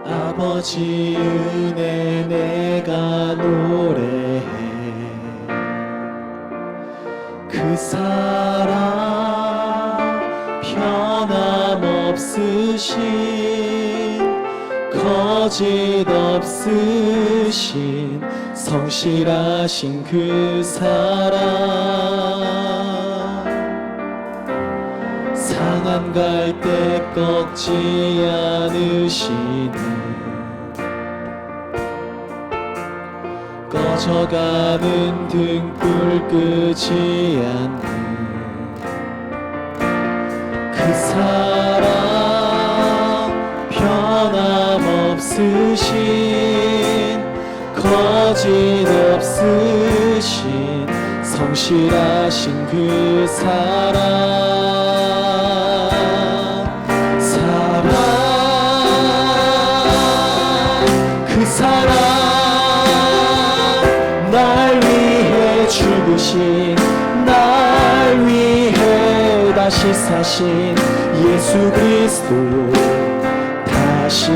아버지 은혜 내가 노래해. 그 사랑 변함없으신 거짓 없으신 성실하신 그 사랑, 상한 갈대 꺾지 않으시는 꺼져가는 등불 끄지 않는 그 사랑 변함없으신 거짓 없으신 성실하신 그 사랑, 그 사랑 날 위해 죽으신, 날 위해 다시 사신 예수 그리스도, 다시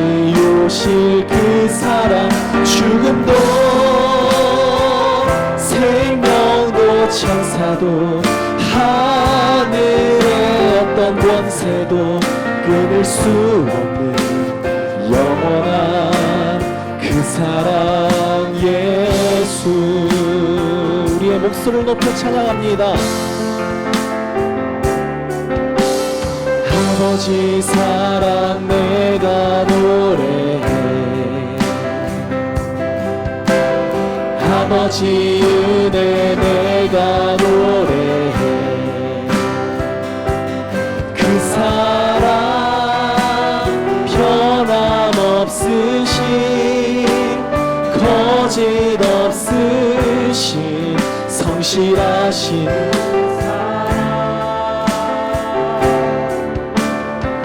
오실 그 사랑, 죽음도 생명도 천사도 하늘의 어떤 권세도 끊을 수 없는 영원한 그 사랑 예수. 우리의 목소리를 높여 찬양합니다. 아버지 사랑 내가 노래해. 아버지 은혜 내가 노래해. 그 사랑 변함없으신 거짓 없으신 성실하신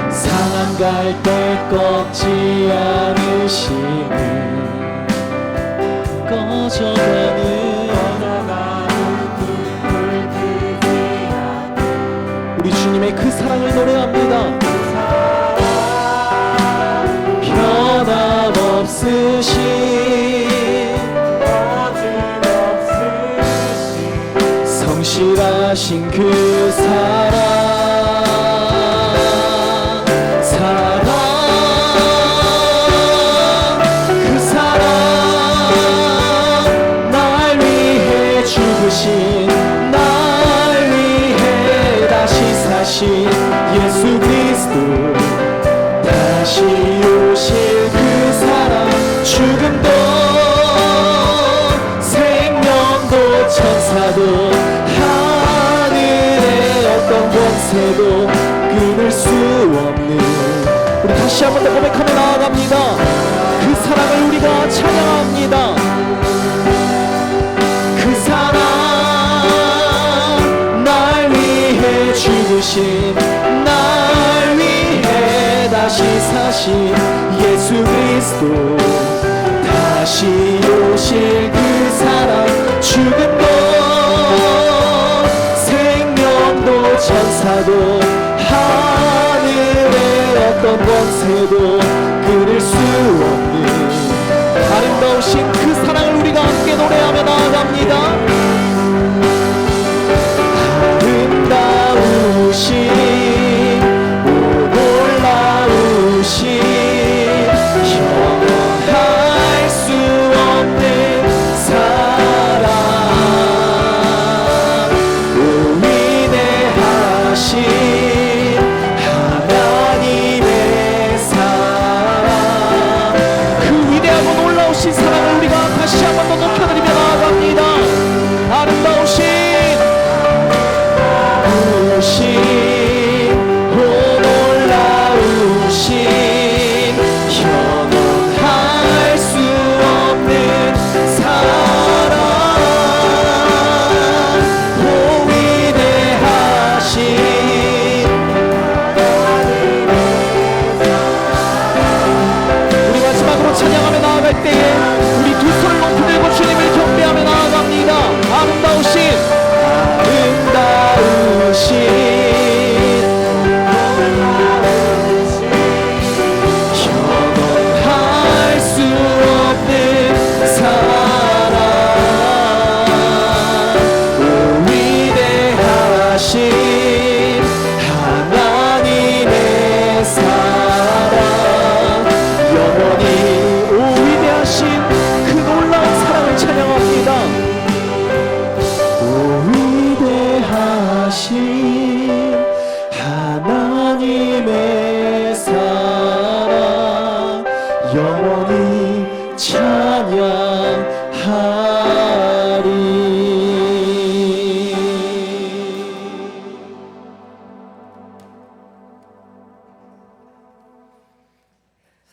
상한 갈대 꺾지 않으시는 꺼져가는 우리 주님의 그 사랑을 노래합니다. 변함없으신 성실하신 그 사랑, 그 사랑 날 위해 죽으신, 날 위해 다시 사신 예수 그리스도, 다시 오실 그 사랑, 죽음도 생명도 천사도 하늘의 어떤 권세도 끊을 수 없는, 우리 다시 한번 더 고백하며 나아갑니다. 그 사랑을 우리가 찬양합니다. 그 사랑 날 위해 죽으신, 날 위해 다시 사신 예수 그리스도, 다시 오실 그 사랑, 죽음도 생명도 천사도 하늘의 어떤 권세도 끊을 수 없는 아름다우신 그 사랑을 우리가 함께 노래하며 나아갑니다. 아름다우신 놀라우신 형용할 수 없는 사랑, 위대하신 하나님의 사랑, 그 위대하고 놀라우신 사랑을 우리가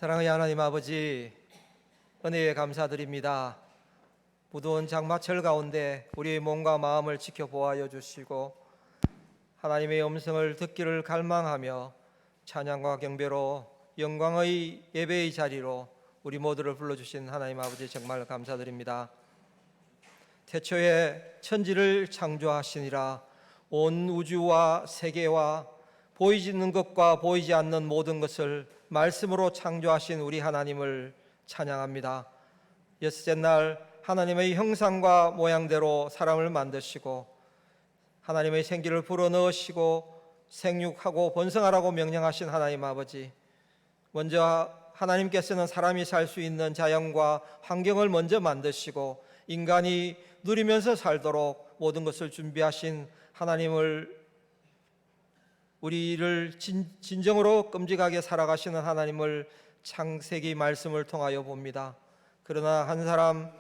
사랑의 하나님 아버지, 은혜에 감사드립니다. 무더운 장마철 가운데 우리의 몸과 마음을 지켜보아여 주시고 하나님의 음성을 듣기를 갈망하며 찬양과 경배로 영광의 예배의 자리로 우리 모두를 불러주신 하나님 아버지 정말 감사드립니다. 태초에 천지를 창조하시니라. 온 우주와 세계와 보이지 않는 것과 보이지 않는 모든 것을 말씀으로 창조하신 우리 하나님을 찬양합니다. 여섯째 날 하나님의 형상과 모양대로 사람을 만드시고 하나님의 생기를 불어넣으시고 생육하고 번성하라고 명령하신 하나님 아버지, 먼저 하나님께서는 사람이 살 수 있는 자연과 환경을 먼저 만드시고 인간이 누리면서 살도록 모든 것을 준비하신 하나님을, 우리를 진정으로 끔찍하게 살아가시는 하나님을 창세기 말씀을 통하여 봅니다. 그러나 한 사람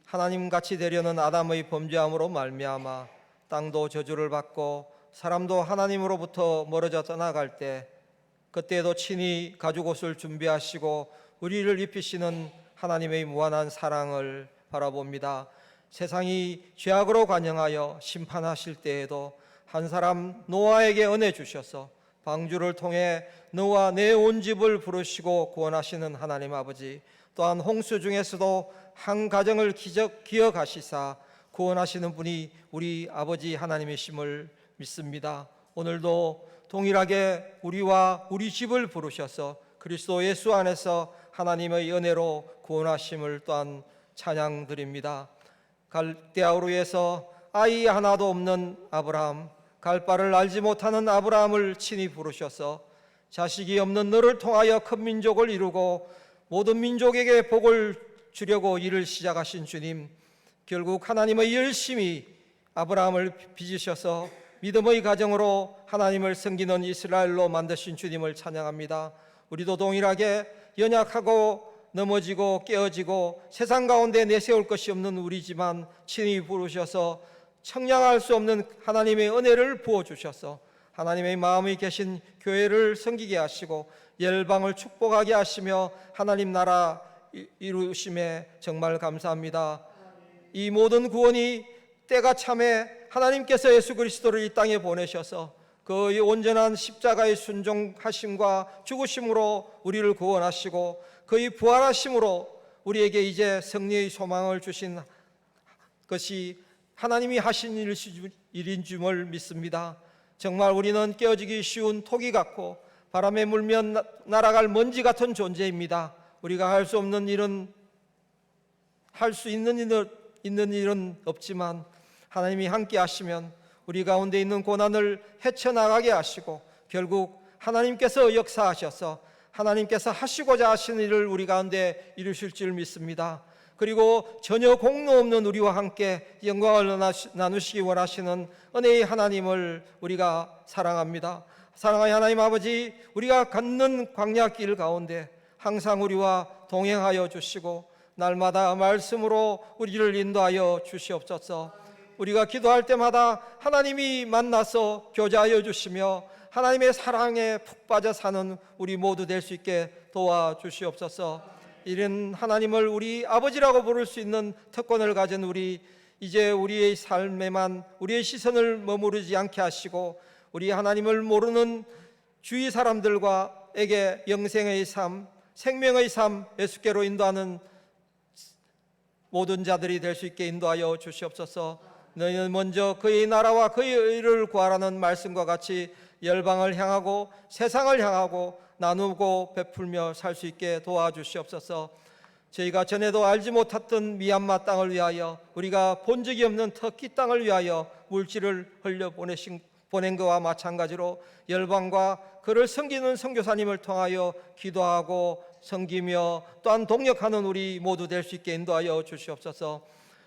하나님같이 되려는 아담의 범죄함으로 말미암아 땅도 저주를 받고 사람도 하나님으로부터 멀어져 떠나갈 때, 그때에도 친히 가죽옷을 준비하시고 우리를 입히시는 하나님의 무한한 사랑을 바라봅니다. 세상이 죄악으로 관영하여 심판하실 때에도 한 사람 노아에게 은혜 주셔서 방주를 통해 너와 내 온 집을 부르시고 구원하시는 하나님 아버지, 또한 홍수 중에서도 한 가정을 기억하시사 구원하시는 분이 우리 아버지 하나님이심을 믿습니다. 오늘도 동일하게 우리와 우리 집을 부르셔서 그리스도 예수 안에서 하나님의 은혜로 구원하심을 또한 찬양드립니다. 갈대아우르에서 아이 하나도 없는 아브라함, 갈 바를 알지 못하는 아브라함을 친히 부르셔서 자식이 없는 너를 통하여 큰 민족을 이루고 모든 민족에게 복을 주려고 일을 시작하신 주님, 결국 하나님의 열심히 아브라함을 빚으셔서 믿음의 가정으로 하나님을 섬기는 이스라엘로 만드신 주님을 찬양합니다. 우리도 동일하게 연약하고 넘어지고 깨어지고 세상 가운데 내세울 것이 없는 우리지만 친히 부르셔서 청량할 수 없는 하나님의 은혜를 부어주셔서 하나님의 마음이 계신 교회를 섬기게 하시고 열방을 축복하게 하시며 하나님 나라 이루심에 정말 감사합니다. 이 모든 구원이 때가 참에 하나님께서 예수 그리스도를 이 땅에 보내셔서 그 온전한 십자가의 순종하심과 죽으심으로 우리를 구원하시고 그의 부활하심으로 우리에게 이제 승리의 소망을 주신 것이 하나님이 하신 일인 줄 믿습니다. 정말 우리는 깨어지기 쉬운 토기 같고 바람에 물면 날아갈 먼지 같은 존재입니다. 우리가 할 수 없는 일은, 할 수 있는 일은 없지만 하나님이 함께 하시면 우리 가운데 있는 고난을 헤쳐나가게 하시고 결국 하나님께서 역사하셔서 하나님께서 하시고자 하시는 일을 우리 가운데 이루실 줄 믿습니다. 그리고 전혀 공로 없는 우리와 함께 영광을 나누시기 원하시는 은혜의 하나님을 우리가 사랑합니다. 사랑하는 하나님 아버지, 우리가 걷는 광야길 가운데 항상 우리와 동행하여 주시고 날마다 말씀으로 우리를 인도하여 주시옵소서. 우리가 기도할 때마다 하나님이 만나서 교제하여 주시며 하나님의 사랑에 푹 빠져 사는 우리 모두 될 수 있게 도와주시옵소서. 이런 하나님을 우리 아버지라고 부를 수 있는 특권을 가진 우리, 이제 우리의 삶에만 우리의 시선을 머무르지 않게 하시고 우리 하나님을 모르는 주위 사람들과에게 영생의 삶, 생명의 삶, 예수께로 인도하는 모든 자들이 될 수 있게 인도하여 주시옵소서. 너희는 먼저 그의 나라와 그의 의를 구하라는 말씀과 같이 열방을 향하고 세상을 향하고 나누고 베풀며 살 수 있게 도와주시옵소서. 저희가 전에도 알지 못했던 미얀마 땅을 위하여, 우리가 본 적이 없는 터키 땅을 위하여 물질을 흘려 보낸 것과 마찬가지로 열방과 그를 섬기는 선교사님을 통하여 기도하고 섬기며 또한 동역하는 우리 모두 될 수 있게 인도하여 주시옵소서.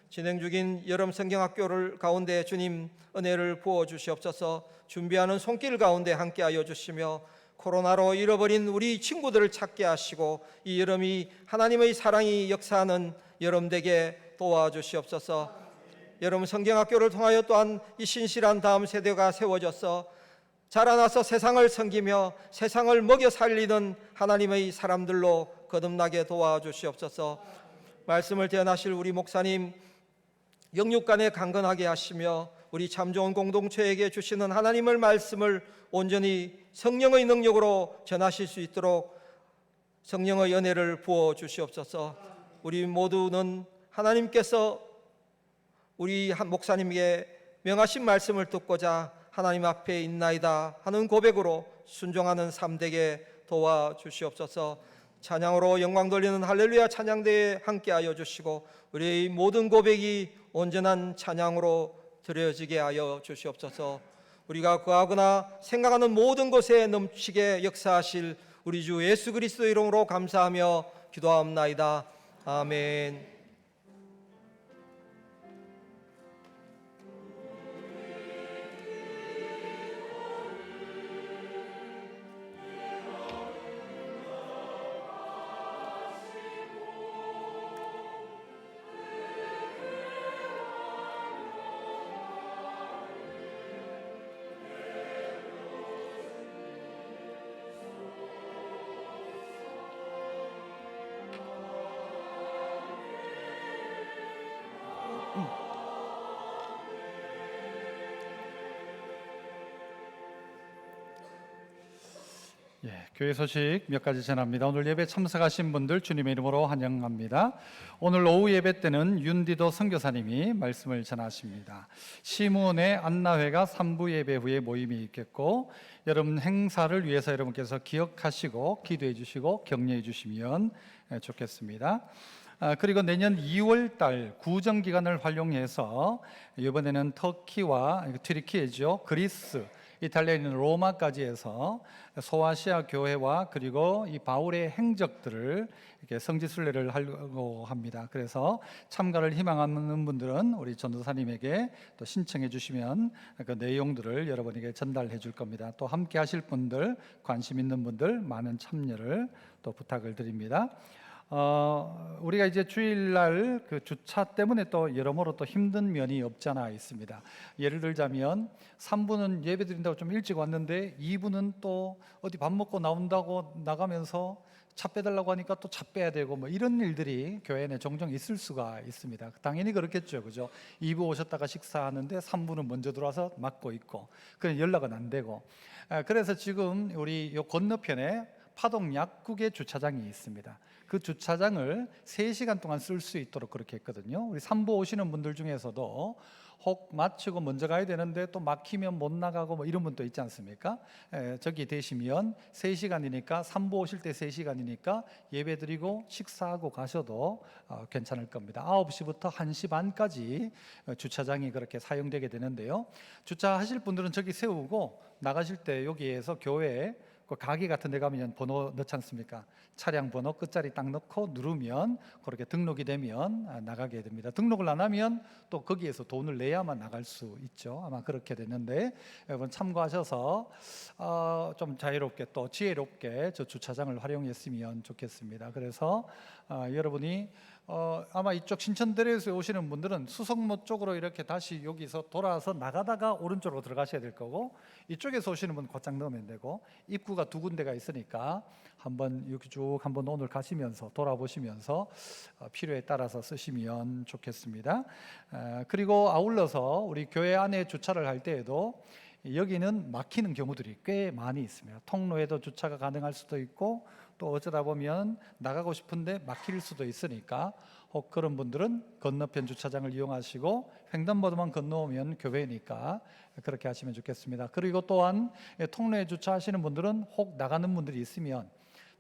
진행 중인 여름 성경학교를 가운데 주님 은혜를 부어 주시옵소서. 준비하는 손길 가운데 함께하여 주시며 코로나로 잃어버린 우리 친구들을 찾게 하시고 이 여름이 하나님의 사랑이 역사하는 여름 되게 도와주시옵소서. 여름 성경학교를 통하여 또한 이 신실한 다음 세대가 세워져서 자라나서 세상을 섬기며 세상을 먹여 살리는 하나님의 사람들로 거듭나게 도와주시옵소서. 말씀을 대언하실 우리 목사님 영육간에 강건하게 하시며 우리 참 좋은 공동체에게 주시는 하나님의 말씀을 온전히 성령의 능력으로 전하실 수 있도록 성령의 은혜를 부어 주시옵소서. 우리 모두는 하나님께서 우리 한 목사님에게 명하신 말씀을 듣고자 하나님 앞에 있나이다 하는 고백으로 순종하는 삶 되게 도와주시옵소서. 찬양으로 영광 돌리는 할렐루야 찬양대에 함께하여 주시고 우리의 모든 고백이 온전한 찬양으로 드려지게 하여 주시옵소서. 우리가 구하거나 생각하는 모든 것에 넘치게 역사하실 우리 주 예수 그리스도 이름으로 감사하며 기도하옵나이다. 아멘. 교회 소식 몇 가지 전합니다. 오늘 예배 참석하신 분들 주님의 이름으로 환영합니다. 오늘 오후 예배 때는 윤디도 선교사님이 말씀을 전하십니다. 시무원의 안나회가 3부 예배 후에 모임이 있겠고 여러분 행사를 위해서 여러분께서 기억하시고 기도해 주시고 격려해 주시면 좋겠습니다. 그리고 내년 2월 달 구정 기간을 활용해서 이번에는 터키와 튀르키예죠, 그리스, 이탈리아에 있는 로마까지 해서 소아시아 교회와 그리고 이 바울의 행적들을 이렇게 성지순례를 하려고 합니다. 그래서 참가를 희망하는 분들은 우리 전도사님에게 또 신청해 주시면 그 내용들을 여러분에게 전달해 줄 겁니다. 또 함께 하실 분들, 관심 있는 분들 많은 참여를 또 부탁을 드립니다. 우리가 이제 주일날 그 주차 때문에 또 여러모로 또 힘든 면이 없잖아 있습니다. 예를 들자면 3부는 예배 드린다고 좀 일찍 왔는데 2부는 또 어디 밥 먹고 나온다고 나가면서 차 빼달라고 하니까 또 차 빼야 되고 뭐 이런 일들이 교회 내 종종 있을 수가 있습니다. 당연히 그렇겠죠, 그죠? 2부 오셨다가 식사하는데 3부는 먼저 들어와서 맡고 있고 그냥 연락은 안 되고 그래서 지금 우리 요 건너편에 파동 약국의 주차장이 있습니다. 그 주차장을 3시간 동안 쓸 수 있도록 그렇게 했거든요. 우리 3부 오시는 분들 중에서도 혹 마치고 먼저 가야 되는데 또 막히면 못 나가고 뭐 이런 분도 있지 않습니까? 저기 되시면 3시간이니까 3부 오실 때 3시간이니까 예배 드리고 식사하고 가셔도 괜찮을 겁니다. 9시부터 1시 반까지 주차장이 그렇게 사용되게 되는데요. 주차하실 분들은 저기 세우고 나가실 때 여기에서 교회에 그 가게 같은 데 가면 번호 넣지 않습니까? 차량 번호 끝자리 딱 넣고 누르면 그렇게 등록이 되면 나가게 됩니다. 등록을 안 하면 또 거기에서 돈을 내야만 나갈 수 있죠. 아마 그렇게 되는데 여러분 참고하셔서 좀 자유롭게 또 지혜롭게 저 주차장을 활용했으면 좋겠습니다. 그래서 여러분이 아마 이쪽 신천대로에서 오시는 분들은 수성로 쪽으로 이렇게 다시 여기서 돌아서 나가다가 오른쪽으로 들어가셔야 될 거고 이쪽에서 오시는 분은 곧장 넣으면 되고 입구가 2군데가 있으니까 한번 이렇게 쭉 한번 오늘 가시면서 돌아보시면서 필요에 따라서 쓰시면 좋겠습니다. 그리고 아울러서 우리 교회 안에 주차를 할 때에도 여기는 막히는 경우들이 꽤 많이 있습니다. 통로에도 주차가 가능할 수도 있고 또 어쩌다 보면 나가고 싶은데 막힐 수도 있으니까 혹 그런 분들은 건너편 주차장을 이용하시고 횡단보도만 건너오면 교회니까 그렇게 하시면 좋겠습니다. 그리고 또한 통로에 주차하시는 분들은 혹 나가는 분들이 있으면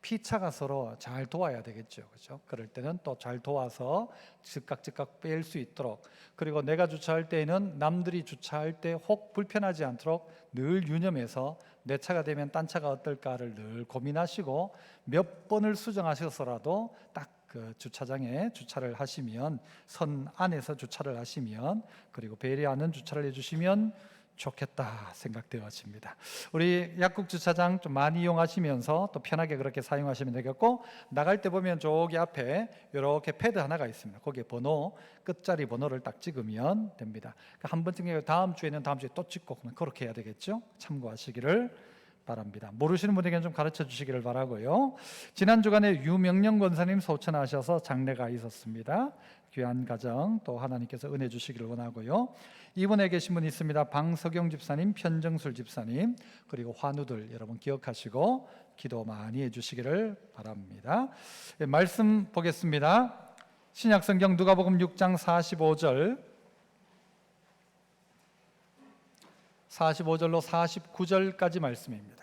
피차가 서로 잘 도와야 되겠죠, 그렇죠? 그럴 때는 또 잘 도와서 즉각 뺄 수 있도록 그리고 내가 주차할 때에는 남들이 주차할 때 혹 불편하지 않도록 늘 유념해서 내 차가 되면 딴 차가 어떨까를 늘 고민하시고 몇 번을 수정하셔서라도 딱 그 주차장에 주차를 하시면 선 안에서 주차를 하시면 그리고 배려하는 주차를 해주시면 좋겠다 생각되어집니다. 우리 약국 주차장 좀 많이 이용하시면서 또 편하게 그렇게 사용하시면 되겠고, 나갈 때 보면 저기 앞에 이렇게 패드 하나가 있습니다. 거기에 번호, 끝자리 번호를 딱 찍으면 됩니다. 그러니까 한 번쯤 다음 주에는 다음 주에 또 찍고 그러면 그렇게 해야 되겠죠. 참고하시기를 바랍니다. 모르시는 분에게는 좀 가르쳐 주시기를 바라고요. 지난 주간에 유명령 권사님 소천하셔서 장례가 있었습니다. 귀한 가정 또 하나님께서 은혜 주시기를 원하고요. 이번에 계신 분 있습니다. 방석영 집사님, 편정술 집사님, 그리고 환우들 여러분 기억하시고 기도 많이 해주시기를 바랍니다. 말씀 보겠습니다. 신약성경 누가복음 6장 45절 45절로 49절까지 말씀입니다.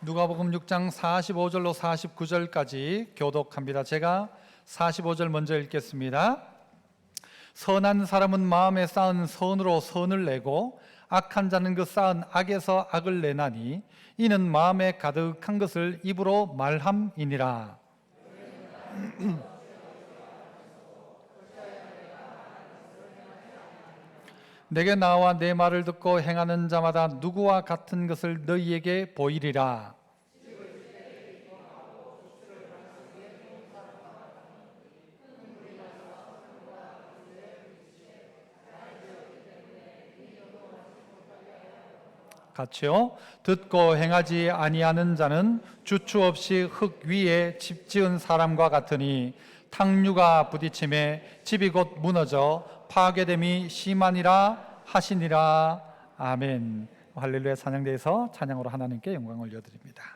누가복음 6장 45절로 49절까지 교독합니다. 제가 45절 먼저 읽겠습니다. 선한 사람은 마음에 쌓은 선으로 선을 내고 악한 자는 그 쌓은 악에서 악을 내나니 이는 마음에 가득한 것을 입으로 말함이니라. 내게 나와 내 말을 듣고 행하는 자마다 누구와 같은 것을 너희에게 보이리라. 같이요. 듣고 행하지 아니하는 자는 주추 없이 흙 위에 집 지은 사람과 같으니 탕류가 부딪힘에 집이 곧 무너져 파괴됨이 심하니라 하시니라. 아멘. 할렐루야. 찬양대에서 찬양으로 하나님께 영광을 올려드립니다.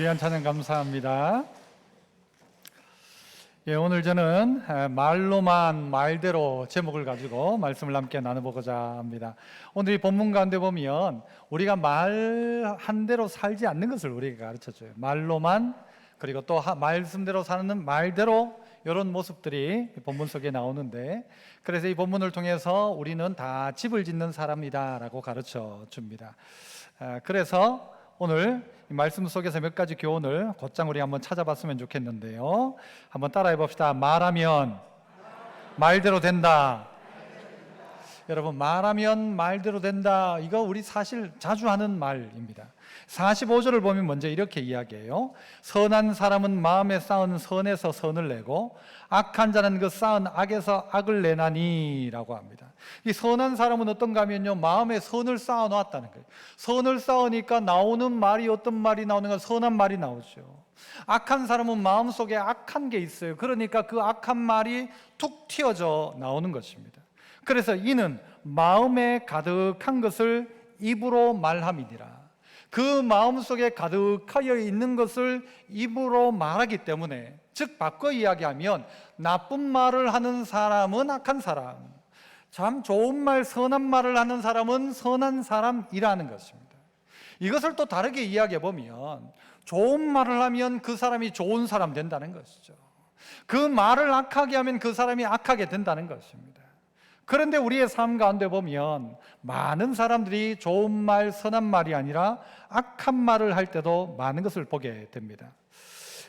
귀한 찬양 감사합니다. 예, 오늘 저는 말로만 말대로 제목을 가지고 말씀을 함께 나눠보고자 합니다. 오늘 이 본문 가운데 보면 우리가 말한 대로 살지 않는 것을 우리에게 가르쳐줘요. 말로만, 그리고 또 말씀대로 사는 말대로, 이런 모습들이 본문 속에 나오는데, 그래서 이 본문을 통해서 우리는 다 집을 짓는 사람이다라고 가르쳐 줍니다. 그래서 오늘 이 말씀 속에서 몇 가지 교훈을 곧장 우리 한번 찾아봤으면 좋겠는데요. 한번 따라해 봅시다. 말하면 말대로 된다. 여러분, 말하면 말대로 된다, 이거 우리 사실 자주 하는 말입니다. 45절을 보면 먼저 이렇게 이야기해요. 선한 사람은 마음에 쌓은 선에서 선을 내고 악한 자는 그 쌓은 악에서 악을 내나니 라고 합니다. 이 선한 사람은 어떤가 하면요, 마음에 선을 쌓아 놓았다는 거예요. 선을 쌓으니까 나오는 말이 어떤 말이 나오는가? 선한 말이 나오죠. 악한 사람은 마음속에 악한 게 있어요. 그러니까 그 악한 말이 툭 튀어져 나오는 것입니다. 그래서 이는 마음에 가득한 것을 입으로 말함이니라. 그 마음속에 가득하여 있는 것을 입으로 말하기 때문에, 즉 바꿔 이야기하면 나쁜 말을 하는 사람은 악한 사람, 참 좋은 말, 선한 말을 하는 사람은 선한 사람이라는 것입니다. 이것을 또 다르게 이야기해 보면 좋은 말을 하면 그 사람이 좋은 사람 된다는 것이죠. 그 말을 악하게 하면 그 사람이 악하게 된다는 것입니다. 그런데 우리의 삶 가운데 보면 많은 사람들이 좋은 말, 선한 말이 아니라 악한 말을 할 때도 많은 것을 보게 됩니다.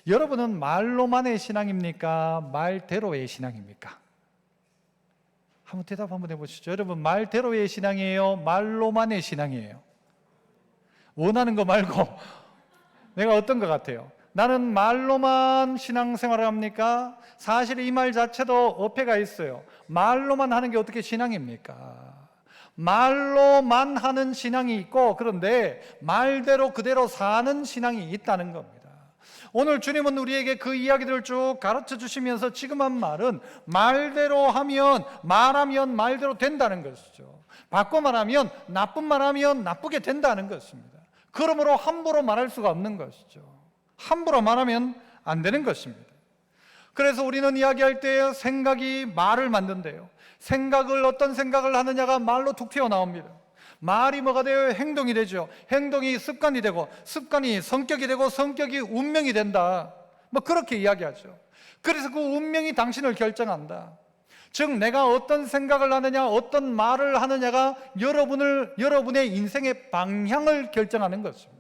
여러분은 말로만의 신앙입니까? 말대로의 신앙입니까? 한번 대답 한번 해보시죠. 여러분, 말대로의 신앙이에요? 말로만의 신앙이에요? 원하는 거 말고 내가 어떤 것 같아요? 나는 말로만 신앙생활을 합니까? 사실 이 말 자체도 어폐가 있어요. 말로만 하는 게 어떻게 신앙입니까? 말로만 하는 신앙이 있고, 그런데 말대로 그대로 사는 신앙이 있다는 겁니다. 오늘 주님은 우리에게 그 이야기들을 쭉 가르쳐 주시면서 지금 한 말은 말대로 하면, 말하면 말대로 된다는 것이죠. 바꿔 말하면, 나쁜 말하면 나쁘게 된다는 것입니다. 그러므로 함부로 말할 수가 없는 것이죠. 함부로 말하면 안 되는 것입니다. 그래서 우리는 이야기할 때 생각이 말을 만든대요. 어떤 생각을 하느냐가 말로 툭 튀어나옵니다. 말이 뭐가 돼요? 행동이 되죠. 행동이 습관이 되고, 습관이 성격이 되고, 성격이 운명이 된다, 뭐 그렇게 이야기하죠. 그래서 그 운명이 당신을 결정한다. 즉 내가 어떤 생각을 하느냐, 어떤 말을 하느냐가 여러분의 인생의 방향을 결정하는 것입니다.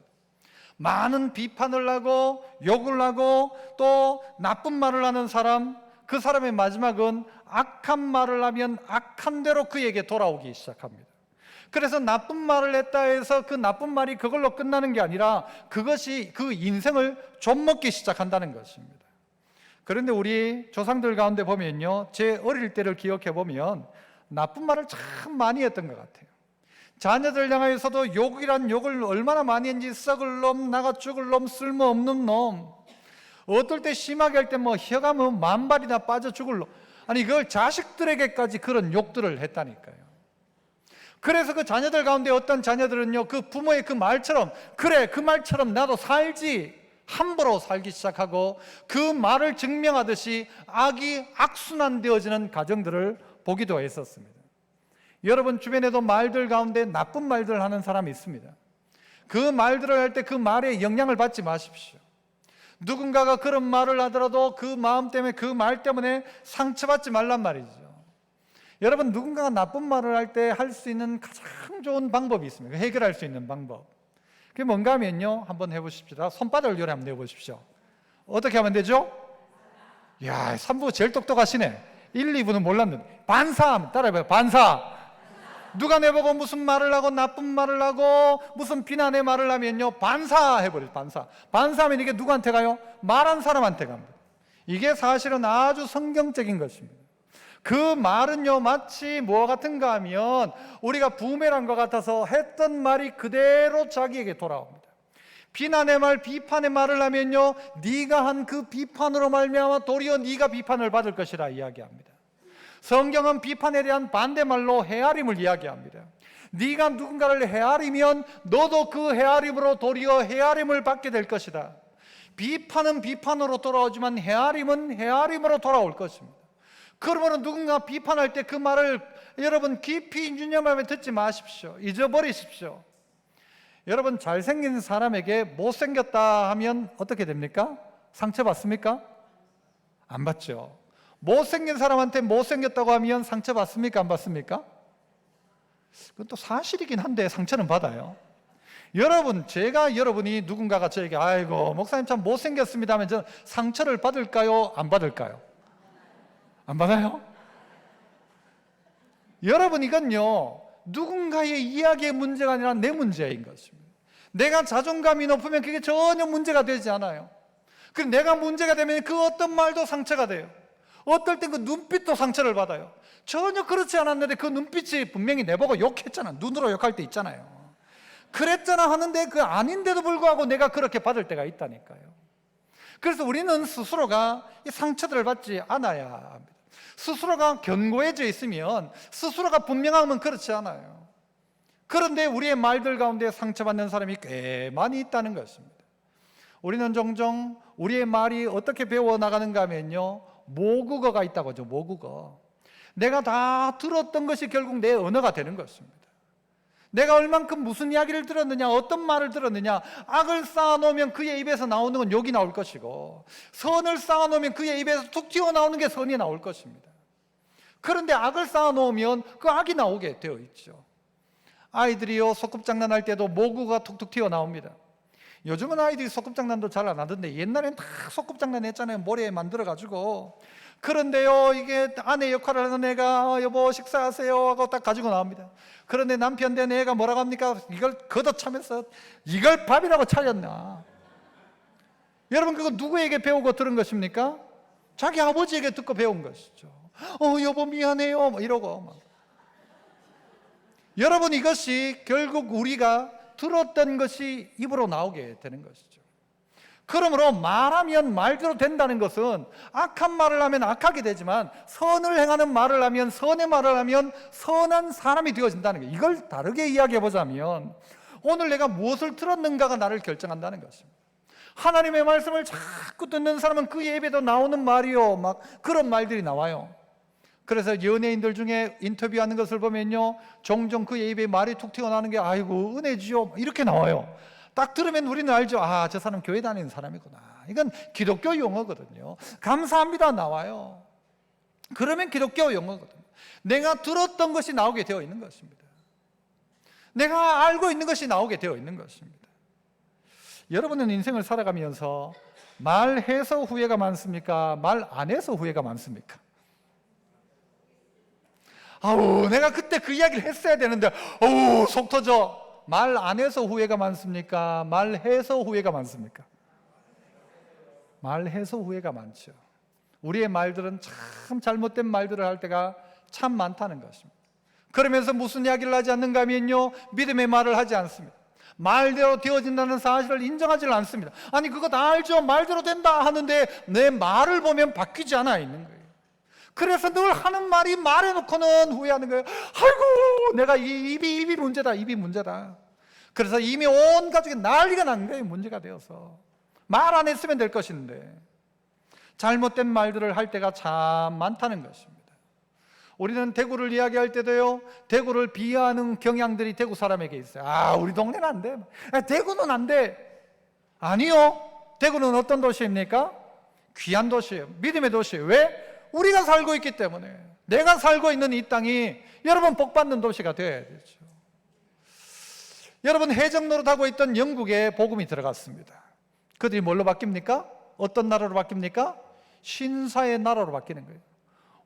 많은 비판을 하고 욕을 하고 또 나쁜 말을 하는 사람, 그 사람의 마지막은 악한 말을 하면 악한 대로 그에게 돌아오기 시작합니다. 그래서 나쁜 말을 했다 해서 그 나쁜 말이 그걸로 끝나는 게 아니라 그것이 그 인생을 좀먹기 시작한다는 것입니다. 그런데 우리 조상들 가운데 보면요, 제 어릴 때를 기억해 보면 나쁜 말을 참 많이 했던 것 같아요. 자녀들 향하여서도 욕이란 욕을 얼마나 많이 했는지, 썩을 놈, 나가 죽을 놈, 쓸모없는 놈, 어떨 때 심하게 할 때 뭐 혀가 뭐 만발이나 빠져 죽을 놈, 아니 그걸 자식들에게까지 그런 욕들을 했다니까요. 그래서 그 자녀들 가운데 어떤 자녀들은요, 그 부모의 그 말처럼, 그래 그 말처럼 나도 살지, 함부로 살기 시작하고 그 말을 증명하듯이 악이 악순환되어지는 가정들을 보기도 했었습니다. 여러분 주변에도 말들 가운데 나쁜 말들 하는 사람이 있습니다. 그 말들을 할 때 그 말에 영향을 받지 마십시오. 누군가가 그런 말을 하더라도 그 마음 때문에, 그 말 때문에 상처받지 말란 말이죠. 여러분, 누군가가 나쁜 말을 할 때 할 수 있는 가장 좋은 방법이 있습니다. 해결할 수 있는 방법, 그게 뭔가 하면요, 한번 해보십시다. 손바닥을 요리 한번 내보십시오. 어떻게 하면 되죠? 이야, 3부 제일 똑똑하시네. 1, 2부는 몰랐는데. 반사, 따라해봐요. 반사. 누가 내보고 무슨 말을 하고 나쁜 말을 하고 무슨 비난의 말을 하면요, 반사해버려요. 반사하면 이게 누구한테 가요? 말한 사람한테 갑니다. 이게 사실은 아주 성경적인 것입니다. 그 말은요, 마치 뭐와 같은가 하면 우리가 부메랑과 같아서 했던 말이 그대로 자기에게 돌아옵니다. 비난의 말, 비판의 말을 하면요, 네가 한 그 비판으로 말미암아 도리어 네가 비판을 받을 것이라 이야기합니다. 성경은 비판에 대한 반대말로 헤아림을 이야기합니다. 네가 누군가를 헤아리면 너도 그 헤아림으로 도리어 헤아림을 받게 될 것이다. 비판은 비판으로 돌아오지만 헤아림은 헤아림으로 돌아올 것입니다. 그러므로 누군가 비판할 때 그 말을 여러분 깊이 유념하며 듣지 마십시오. 잊어버리십시오. 여러분, 잘생긴 사람에게 못생겼다 하면 어떻게 됩니까? 상처받습니까? 안 받죠. 못생긴 사람한테 못생겼다고 하면 상처받습니까? 안 받습니까? 그건 또 사실이긴 한데 상처는 받아요. 여러분, 여러분이 누군가가 저에게 아이고 목사님 참 못생겼습니다 하면 저는 상처를 받을까요? 안 받을까요? 안 받아요? 여러분, 이건요 누군가의 이야기의 문제가 아니라 내 문제인 것입니다. 내가 자존감이 높으면 그게 전혀 문제가 되지 않아요. 그리고 내가 문제가 되면 그 어떤 말도 상처가 돼요. 어떨 땐 그 눈빛도 상처를 받아요. 전혀 그렇지 않았는데 그 눈빛이 분명히 내보고 욕했잖아. 눈으로 욕할 때 있잖아요. 그랬잖아 하는데 그 아닌데도 불구하고 내가 그렇게 받을 때가 있다니까요. 그래서 우리는 스스로가 이 상처들을 받지 않아야 합니다. 스스로가 견고해져 있으면, 스스로가 분명하면 그렇지 않아요. 그런데 우리의 말들 가운데 상처받는 사람이 꽤 많이 있다는 것입니다. 우리는 종종 우리의 말이 어떻게 배워나가는가 하면요, 모국어가 있다고 하죠. 모국어. 내가 다 들었던 것이 결국 내 언어가 되는 것입니다. 내가 얼만큼 무슨 이야기를 들었느냐, 어떤 말을 들었느냐. 악을 쌓아놓으면 그의 입에서 나오는 건 욕이 나올 것이고, 선을 쌓아놓으면 그의 입에서 툭 튀어나오는 게 선이 나올 것입니다. 그런데 악을 쌓아놓으면 그 악이 나오게 되어 있죠. 아이들이요 소꿉장난할 때도 모구가 툭툭 튀어나옵니다. 요즘은 아이들이 소꿉장난도 잘 안 하던데 옛날엔 다 소꿉장난 했잖아요. 모래에 만들어가지고. 그런데요, 이게 아내 역할을 하는 애가 여보 식사하세요 하고 딱 가지고 나옵니다. 그런데 남편 된 애가 뭐라고 합니까? 이걸 걷어차면서 이걸 밥이라고 차렸나? 여러분, 그거 누구에게 배우고 들은 것입니까? 자기 아버지에게 듣고 배운 것이죠. 여보 미안해요 뭐 이러고 막. 여러분, 이것이 결국 우리가 들었던 것이 입으로 나오게 되는 것이죠. 그러므로 말하면 말대로 된다는 것은 악한 말을 하면 악하게 되지만 선을 행하는 말을 하면, 선의 말을 하면 선한 사람이 되어진다는 거예요. 이걸 다르게 이야기해 보자면 오늘 내가 무엇을 들었는가가 나를 결정한다는 것입니다. 하나님의 말씀을 자꾸 듣는 사람은 그 예배도 나오는 말이요 막 그런 말들이 나와요. 그래서 연예인들 중에 인터뷰하는 것을 보면요, 종종 그 입에 말이 툭 튀어나오는 게 아이고 은혜지요 이렇게 나와요. 딱 들으면 우리는 알죠. 아, 저 사람 교회 다니는 사람이구나. 이건 기독교 용어거든요. 감사합니다 나와요. 그러면 기독교 용어거든요. 내가 들었던 것이 나오게 되어 있는 것입니다. 내가 알고 있는 것이 나오게 되어 있는 것입니다. 여러분은 인생을 살아가면서 말해서 후회가 많습니까? 말 안 해서 후회가 많습니까? 아우, 내가 그때 그 이야기를 했어야 되는데 속 터져. 말 안 해서 후회가 많습니까? 말해서 후회가 많습니까? 말해서 후회가 많죠. 우리의 말들은 참 잘못된 말들을 할 때가 참 많다는 것입니다. 그러면서 무슨 이야기를 하지 않는가 하면요, 믿음의 말을 하지 않습니다. 말대로 되어진다는 사실을 인정하지 않습니다. 아니 그거 다 알죠. 말대로 된다 하는데 내 말을 보면 바뀌지 않아 있는 거예요. 그래서 늘 하는 말이 말해놓고는 후회하는 거예요. 아이고 내가 입이 문제다. 입이 문제다. 그래서 이미 온 가족이 난리가 난 거예요. 문제가 되어서 말 안 했으면 될 것인데 잘못된 말들을 할 때가 참 많다는 것입니다. 우리는 대구를 이야기할 때도요, 대구를 비하하는 경향들이 대구 사람에게 있어요. 아, 우리 동네는 안 돼. 대구는 안 돼. 아니요, 대구는 어떤 도시입니까? 귀한 도시예요. 믿음의 도시예요. 왜? 우리가 살고 있기 때문에. 내가 살고 있는 이 땅이 여러분 복받는 도시가 되어야 되죠. 여러분, 해적 노릇하고 있던 영국에 복음이 들어갔습니다. 그들이 뭘로 바뀝니까? 어떤 나라로 바뀝니까? 신사의 나라로 바뀌는 거예요.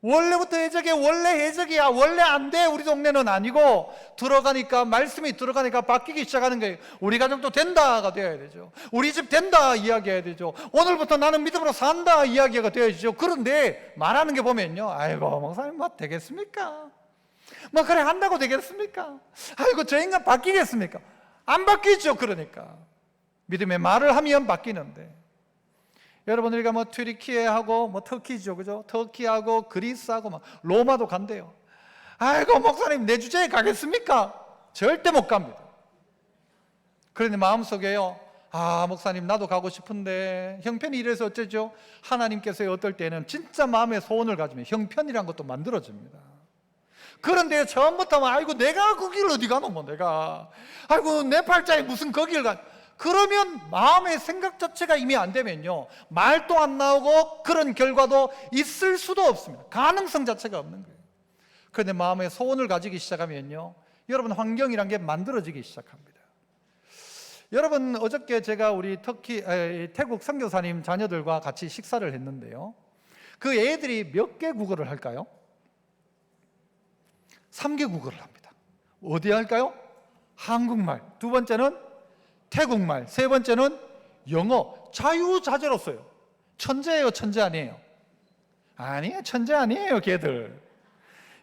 원래부터 해적이야. 원래 해적이야. 원래 안 돼. 우리 동네는 아니고 들어가니까, 말씀이 들어가니까 바뀌기 시작하는 거예요. 우리 가정도 된다가 되어야 되죠. 우리 집 된다 이야기해야 되죠. 오늘부터 나는 믿음으로 산다 이야기가 되어야죠. 그런데 말하는 게 보면요, 아이고 목사님 뭐 되겠습니까? 뭐 그래 한다고 되겠습니까? 아이고 저 인간 바뀌겠습니까? 안 바뀌죠. 그러니까 믿음의 말을 하면 바뀌는데, 여러분 우리가 뭐 튀르키예하고 뭐 터키죠, 그죠? 터키하고 그리스하고 막 로마도 간대요. 아이고 목사님 내 주제에 가겠습니까? 절대 못 갑니다. 그런데 마음속에요, 아, 목사님 나도 가고 싶은데 형편이 이래서 어쩌죠? 하나님께서 어떨 때는 진짜 마음의 소원을 가지면 형편이란 것도 만들어집니다. 그런데 처음부터 아이고 내가 거기를 어디 가노 뭐 내가 아이고 내 팔자에 무슨 거기를 가 그러면 마음의 생각 자체가 이미 안 되면요 말도 안 나오고 그런 결과도 있을 수도 없습니다. 가능성 자체가 없는 거예요. 그런데 마음의 소원을 가지기 시작하면요 여러분 환경이란 게 만들어지기 시작합니다. 여러분 어저께 제가 우리 태국 선교사님 자녀들과 같이 식사를 했는데요 그 애들이 몇 개 국어를 할까요? 3개 국어를 합니다. 어디 할까요? 한국말, 두 번째는 태국말, 세 번째는 영어. 자유자재로 써요. 천재예요, 천재 아니에요? 아니에요, 천재 아니에요, 걔들.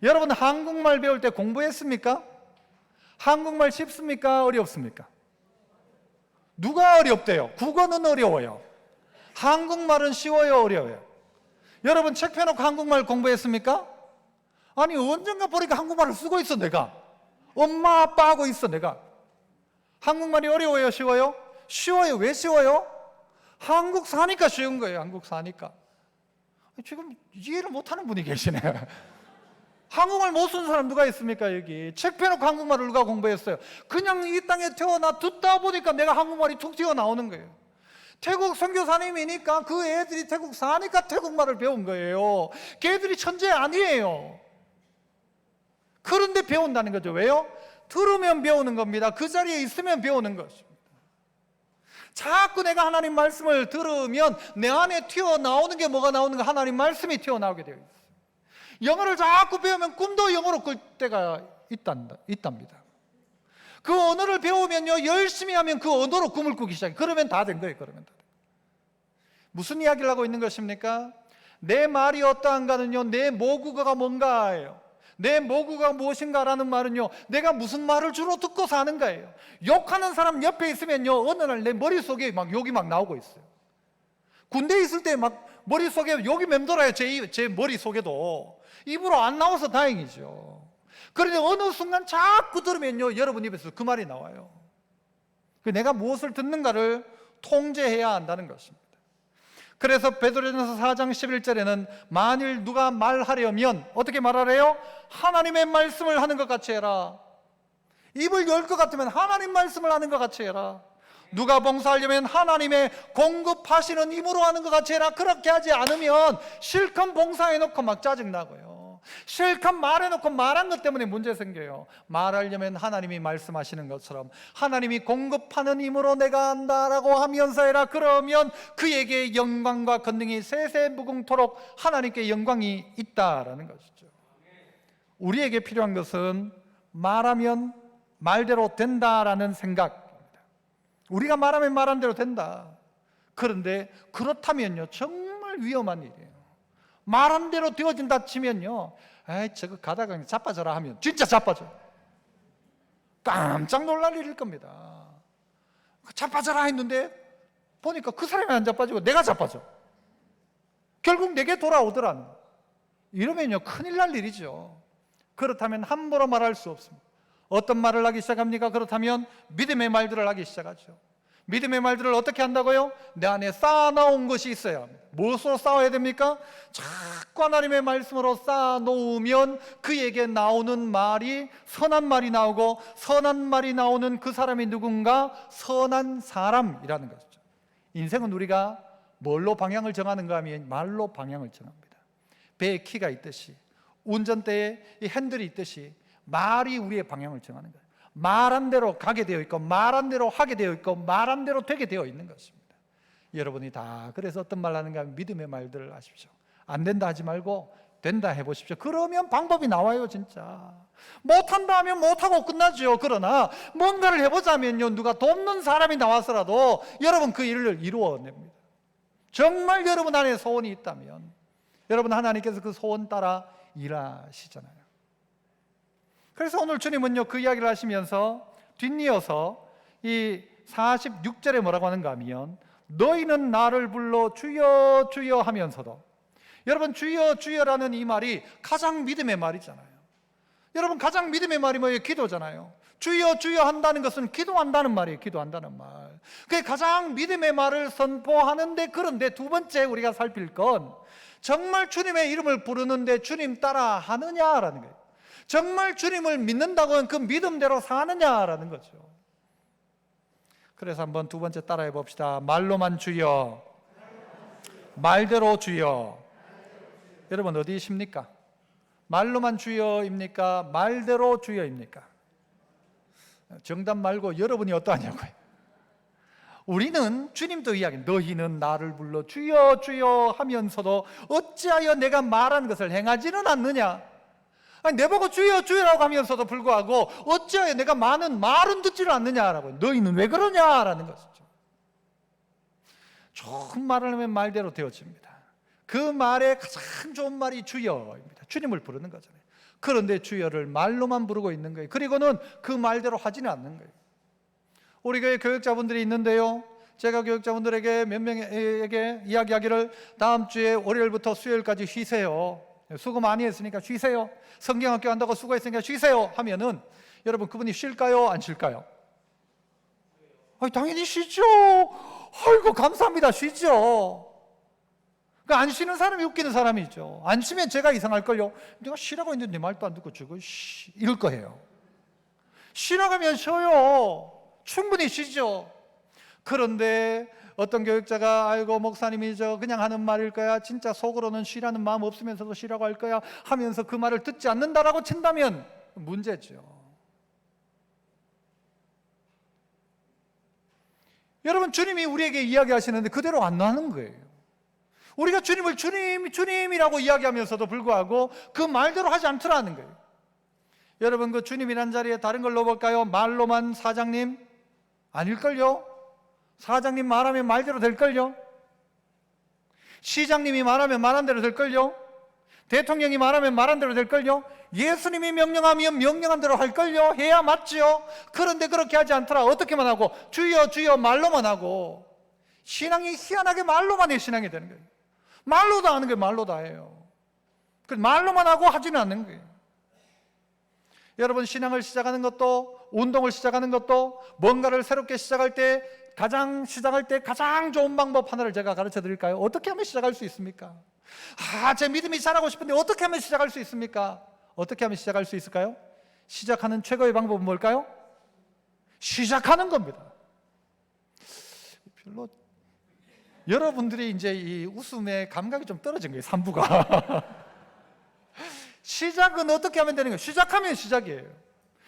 여러분 한국말 배울 때 공부했습니까? 한국말 쉽습니까? 어렵습니까? 누가 어렵대요? 국어는 어려워요. 한국말은 쉬워요, 어려워요? 여러분 책 펴놓고 한국말 공부했습니까? 아니 언젠가 보니까 한국말을 쓰고 있어 내가. 엄마 아빠 하고 있어 내가. 한국말이 어려워요, 쉬워요? 쉬워요. 왜 쉬워요? 한국 사니까 쉬운 거예요. 한국 사니까. 지금 이해를 못하는 분이 계시네. 한국말 못 쓰는 사람 누가 있습니까 여기? 책 펴놓고 한국말을 누가 공부했어요? 그냥 이 땅에 태어나 듣다 보니까 내가 한국말이 툭 튀어나오는 거예요. 태국 선교사님이니까 그 애들이 태국 사니까 태국말을 배운 거예요. 걔들이 천재 아니에요. 그런데 배운다는 거죠. 왜요? 들으면 배우는 겁니다. 그 자리에 있으면 배우는 것입니다. 자꾸 내가 하나님 말씀을 들으면 내 안에 튀어나오는 게 뭐가 나오는가? 하나님 말씀이 튀어나오게 되어 있어요. 영어를 자꾸 배우면 꿈도 영어로 꿀 때가 있답니다. 그 언어를 배우면요 열심히 하면 그 언어로 꿈을 꾸기 시작해요. 그러면 다 된 거예요. 그러면 다. 무슨 이야기를 하고 있는 것입니까? 내 말이 어떠한가는요 내 모국어가 뭔가예요. 내 모국어가 무엇인가라는 말은요 내가 무슨 말을 주로 듣고 사는 거예요. 욕하는 사람 옆에 있으면요 어느 날 내 머릿속에 막 욕이 막 나오고 있어요. 군대에 있을 때 막 머릿속에 욕이 맴돌아요. 제 머릿속에도. 입으로 안 나와서 다행이죠. 그런데 어느 순간 자꾸 들으면요 여러분 입에서 그 말이 나와요. 내가 무엇을 듣는가를 통제해야 한다는 것입니다. 그래서 베드로전서 4장 11절에는 만일 누가 말하려면 어떻게 말하래요? 하나님의 말씀을 하는 것 같이 해라. 입을 열 것 같으면 하나님 말씀을 하는 것 같이 해라. 누가 봉사하려면 하나님의 공급하시는 힘으로 하는 것 같이 해라. 그렇게 하지 않으면 실컷 봉사해놓고 막 짜증나고요. 실컷 말해놓고 말한 것 때문에 문제 생겨요. 말하려면 하나님이 말씀하시는 것처럼 하나님이 공급하는 힘으로 내가 한다라고 하면서 해라. 그러면 그에게 영광과 권능이 세세무궁토록 하나님께 영광이 있다라는 것이죠. 우리에게 필요한 것은 말하면 말대로 된다라는 생각. 우리가 말하면 말한 대로 된다. 그런데 그렇다면요 정말 위험한 일이에요. 말한 대로 되어진다 치면요 에이 저거 가다가 자빠져라 하면 진짜 자빠져요. 깜짝 놀랄 일일 겁니다. 자빠져라 했는데 보니까 그 사람이 안 자빠지고 내가 자빠져. 결국 내게 돌아오더라는. 이러면요 큰일 날 일이죠. 그렇다면 함부로 말할 수 없습니다. 어떤 말을 하기 시작합니까? 그렇다면 믿음의 말들을 하기 시작하죠. 믿음의 말들을 어떻게 한다고요? 내 안에 쌓아놓은 것이 있어야 합니다. 무엇으로 쌓아야 됩니까? 자꾸 하나님의 말씀으로 쌓아놓으면 그에게 나오는 말이 선한 말이 나오고 선한 말이 나오는 그 사람이 누군가? 선한 사람이라는 것이죠. 인생은 우리가 뭘로 방향을 정하는가 하면 말로 방향을 정합니다. 배에 키가 있듯이 운전대에 이 핸들이 있듯이 말이 우리의 방향을 정하는 거예요. 말한 대로 가게 되어 있고 말한 대로 하게 되어 있고 말한 대로 되게 되어 있는 것입니다. 여러분이 다 그래서 어떤 말 하는가 하면 믿음의 말들을 하십시오. 안 된다 하지 말고 된다 해보십시오. 그러면 방법이 나와요. 진짜 못한다 하면 못하고 끝나죠. 그러나 뭔가를 해보자면요 누가 돕는 사람이 나와서라도 여러분 그 일을 이루어냅니다. 정말 여러분 안에 소원이 있다면 여러분 하나님께서 그 소원 따라 일하시잖아요. 그래서 오늘 주님은요 그 이야기를 하시면서 뒷이어서 이 46절에 뭐라고 하는가 하면 너희는 나를 불러 주여 주여 하면서도 여러분 주여 주여라는 이 말이 가장 믿음의 말이잖아요. 여러분 가장 믿음의 말이 뭐예요? 기도잖아요. 주여 주여 한다는 것은 기도한다는 말이에요. 기도한다는 말. 그게 가장 믿음의 말을 선포하는데, 그런데 두 번째 우리가 살필 건 정말 주님의 이름을 부르는데 주님 따라 하느냐라는 거예요. 정말 주님을 믿는다고 하면 그 믿음대로 사느냐라는 거죠. 그래서 한번 두 번째 따라해 봅시다. 말로만 주여, 말대로 주여. 여러분 어디십니까? 말로만 주여입니까? 말대로 주여입니까? 정답 말고 여러분이 어떠하냐고요. 우리는 주님도 이야기, 너희는 나를 불러 주여 주여 하면서도 어찌하여 내가 말한 것을 행하지는 않느냐. 아니, 내보고 주여 주여라고 하면서도 불구하고 어찌하여 내가 많은 말은 듣지를 않느냐라고. 너희는 왜 그러냐라는 것이죠. 좋은 말을 하면 말대로 되어집니다. 그 말의 가장 좋은 말이 주여입니다. 주님을 부르는 거잖아요. 그런데 주여를 말로만 부르고 있는 거예요. 그리고는 그 말대로 하지는 않는 거예요. 우리 교회 교육자분들이 있는데요, 제가 교육자분들에게 몇 명에게 이야기하기를 다음 주에 월요일부터 수요일까지 쉬세요. 수고 많이 했으니까 쉬세요. 성경학교 한다고 수고했으니까 쉬세요 하면은 여러분 그분이 쉴까요? 안 쉴까요? 당연히 쉬죠. 아이고 감사합니다. 쉬죠. 안 쉬는 사람이 웃기는 사람이죠. 안 쉬면 제가 이상할걸요. 내가 쉬라고 했는데 내 말도 안 듣고 저거 이럴 거예요. 쉬라고 하면 쉬어요. 충분히 쉬죠. 그런데 어떤 교육자가 아이고 목사님이 저 그냥 하는 말일 거야, 진짜 속으로는 쉬라는 마음 없으면서도 쉬라고 할 거야 하면서 그 말을 듣지 않는다라고 친다면 문제죠. 여러분 주님이 우리에게 이야기하시는데 그대로 안 나는 거예요. 우리가 주님을 주님이라고 이야기하면서도 불구하고 그 말대로 하지 않더라는 거예요. 여러분 그 주님이란 자리에 다른 걸 넣어볼까요? 말로만 사장님? 아닐걸요? 사장님 말하면 말대로 될걸요? 시장님이 말하면 말한 대로 될걸요? 대통령이 말하면 말한 대로 될걸요? 예수님이 명령하면 명령한 대로 할걸요? 해야 맞죠? 그런데 그렇게 하지 않더라. 어떻게만 하고 주여 주여 말로만 하고, 신앙이 희한하게 말로만 해 신앙이 되는 거예요. 말로 다 하는 게 말로 다 해요. 말로만 하고 하지는 않는 거예요. 여러분 신앙을 시작하는 것도, 운동을 시작하는 것도, 뭔가를 새롭게 시작할 때 가장 좋은 방법 하나를 제가 가르쳐 드릴까요? 어떻게 하면 시작할 수 있습니까? 제 믿음이 자라고 싶은데 어떻게 하면 시작할 수 있습니까? 어떻게 하면 시작할 수 있을까요? 시작하는 최고의 방법은 뭘까요? 시작하는 겁니다. 별로 여러분들이 이제 이 웃음의 감각이 좀 떨어진 거예요, 3부가. 시작은 어떻게 하면 되는 거예요? 시작하면 시작이에요.